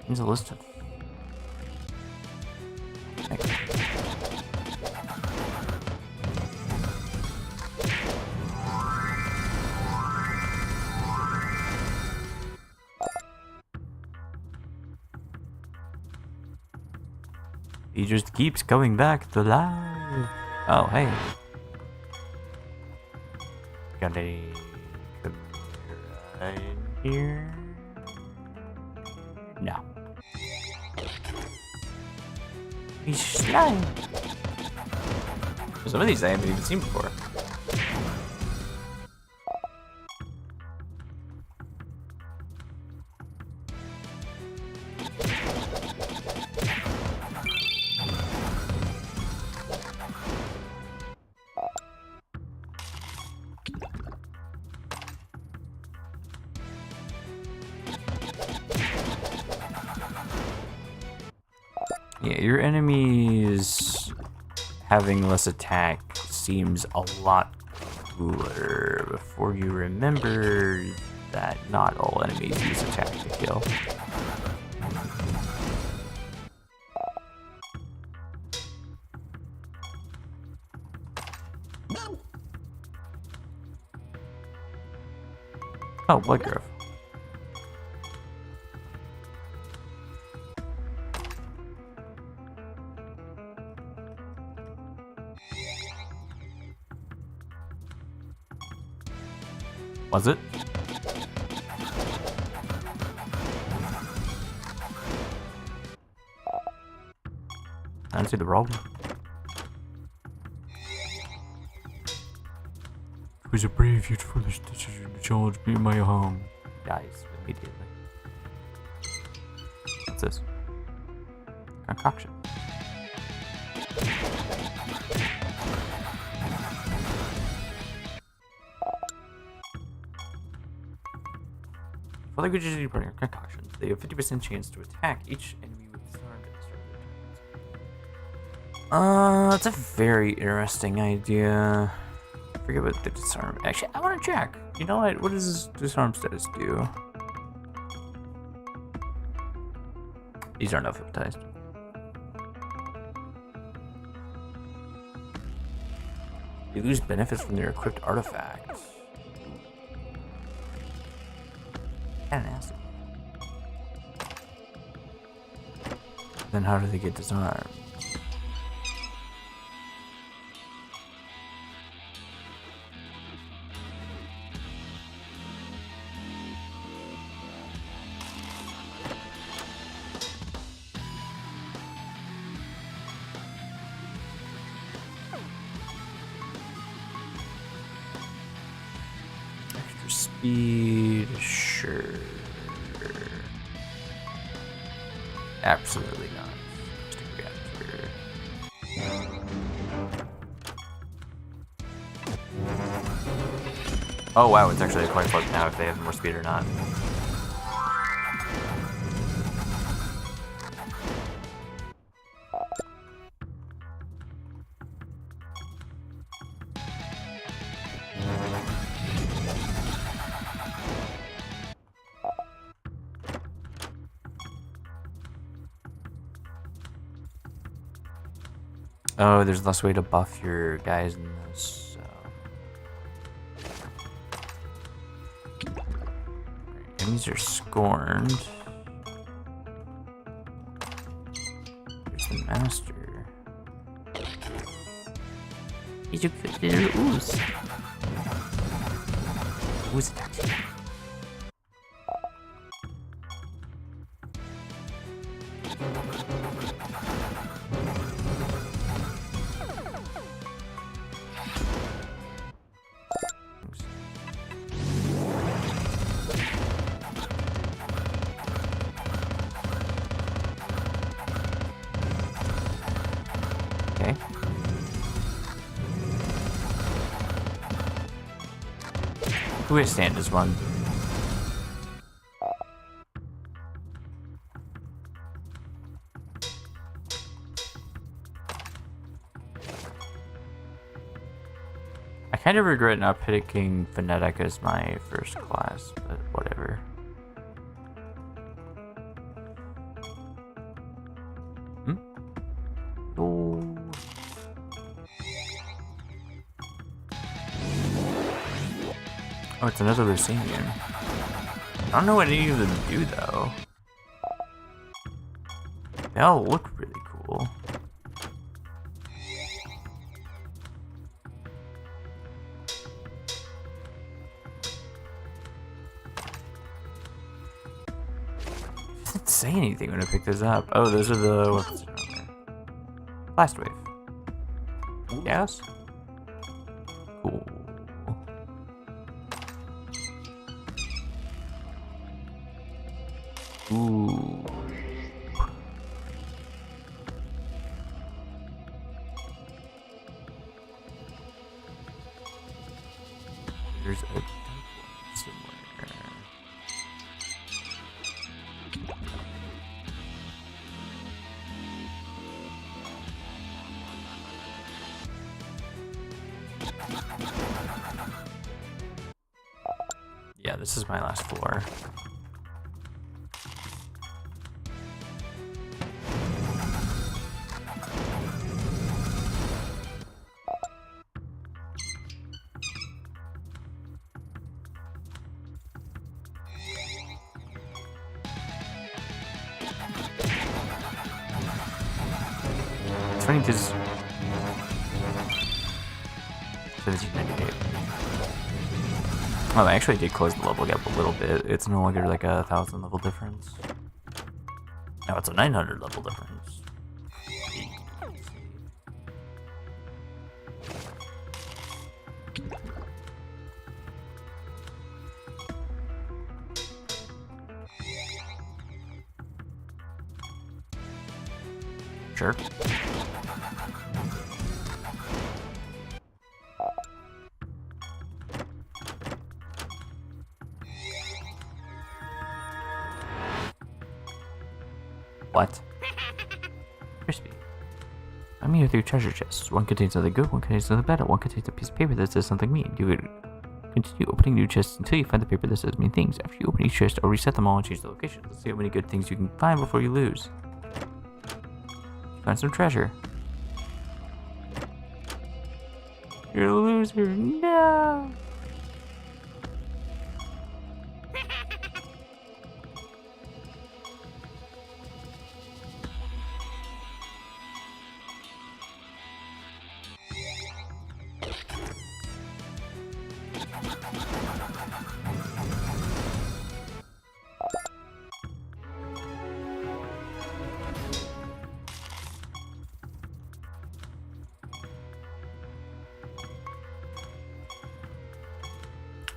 Seems a list of... He just keeps coming back to life. Oh, hey. Got a right here. No. He's slime. Some of these I haven't even seen before. Yeah, your enemies having less attack seems a lot cooler before you remember that not all enemies use attack to kill. Oh, Blood Grove. Was it? I don't see the problem. It was a brave yet foolish decision to charge me in my home. Dies immediately. What's this? Concoction. For languages you bring concoctions, they have 50% chance to attack each enemy with disarmed at the start of their turns. That's a very interesting idea. I forget what the disarm. Actually, I want to check. You know what? What does this disarm status do? These aren't alphabetized. You lose benefits from their equipped artifacts. Kinda nasty. Then how do they get disarmed? Extra speed, sure. Absolutely not. Just a reactor. Oh wow, it's actually a coin flip now if they have more speed or not. Oh, there's less way to buff your guys in this. Enemies are scorned. There's the master. He's a good little ooze. Ooze attacks. Okay. Who is stand as one? I kind of regret not picking Phonetic as my first class, but whatever. Oh, it's another Lucinian. I don't know what any of them do, though. They all look really cool. It doesn't say anything when I pick this up. Oh, those are the weapons down there. Blast wave. Yes? Cool. Ooh. There's a dope one somewhere. Yeah, this is my last floor. It's funny because 1798. Oh, I actually did close the level gap a little bit. It's no longer like a 1,000 level difference. Now it's a 900 level difference. Sure. What? Crispy. I'm here with your treasure chests. One contains something good, one contains something bad, and one contains a piece of paper that says something mean. You would continue opening new chests until you find the paper that says mean things. After you open each chest, I'll reset them all and change the location. Let's see how many good things you can find before you lose. Find some treasure. You're a loser. No!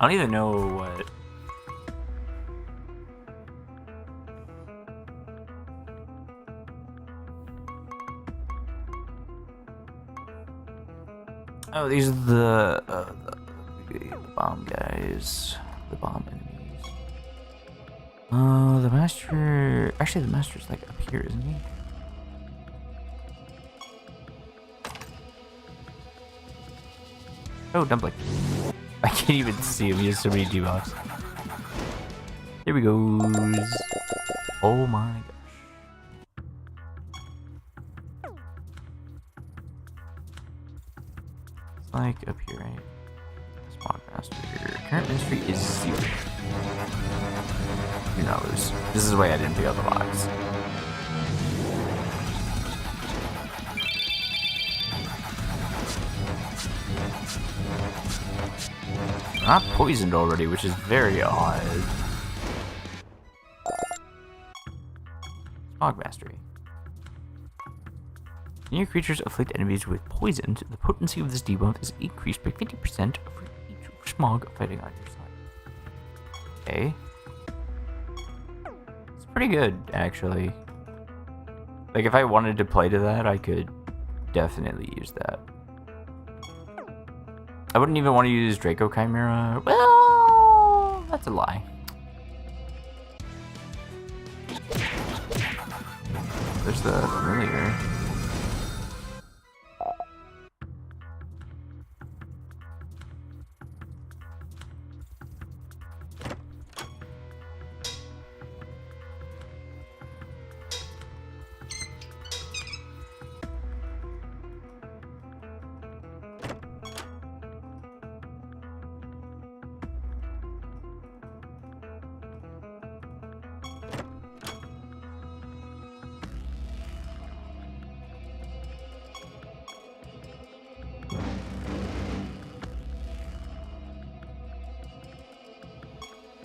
I don't even know what... Oh, these are the bomb guys. The bomb enemies. The master... Actually, the master's like up here, isn't he? Oh, dumpling. I can't even see him. He has so many debuffs. Here we go. Oh my gosh. It's like up here, right? Smog master. Current ministry is 0. Who knows? This is why I didn't pick up the box. I'm not poisoned already, which is very odd. Smog Mastery. When your creatures afflict enemies with poison, the potency of this debuff is increased by 50% for each smog fighting on your side. Okay. It's pretty good, actually. Like, if I wanted to play to that, I could definitely use that. I wouldn't even want to use Draco Chimera. Well, that's a lie. There's the familiar.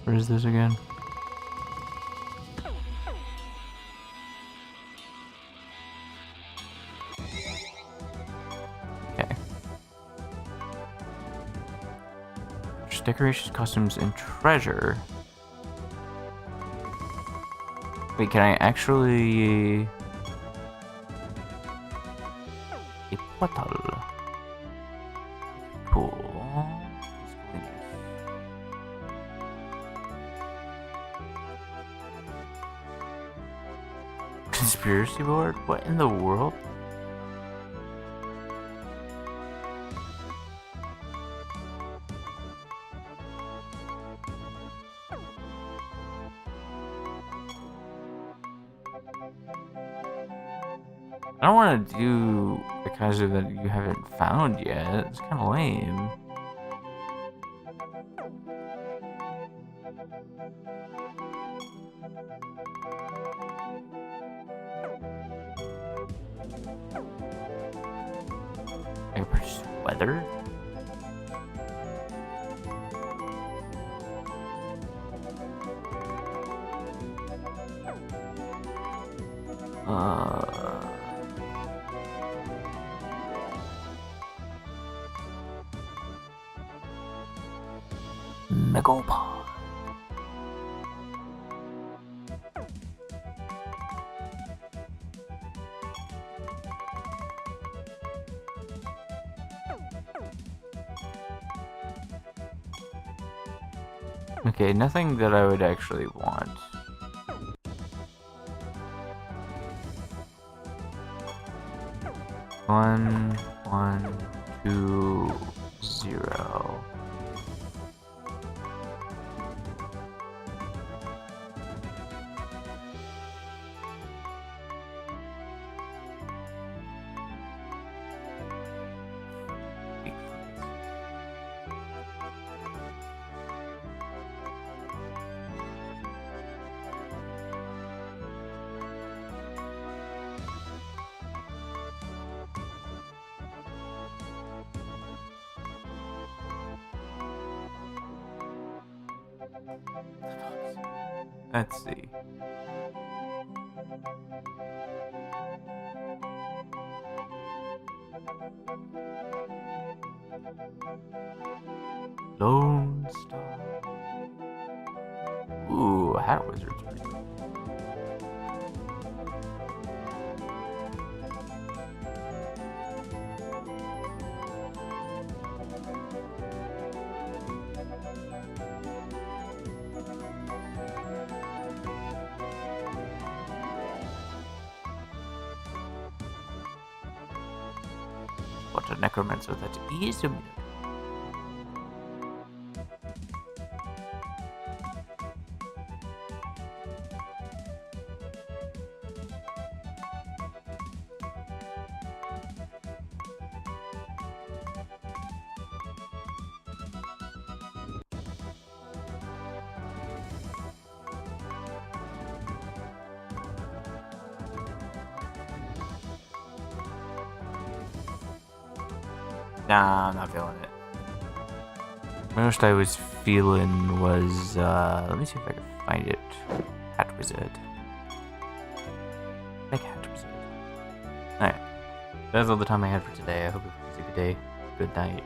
Where is this again? Okay. Decorations, costumes, and treasure. Wait, can I actually... A portal. Cool. Conspiracy board? What in the world? I don't want to do a costume that you haven't found yet. It's kind of lame. I can purchase weather? Megapod. Okay, nothing that I would actually want. One, 2, 0. Let's see. Lone Star. Ooh, Hat Wizard's pretty cool. What a necromancer that is a minute. Nah, I'm not feeling it. Most I was feeling was, let me see if I can find it. Hat Wizard. Like Hat Wizard. Alright. That's all the time I had for today. I hope it was a good day. Good night.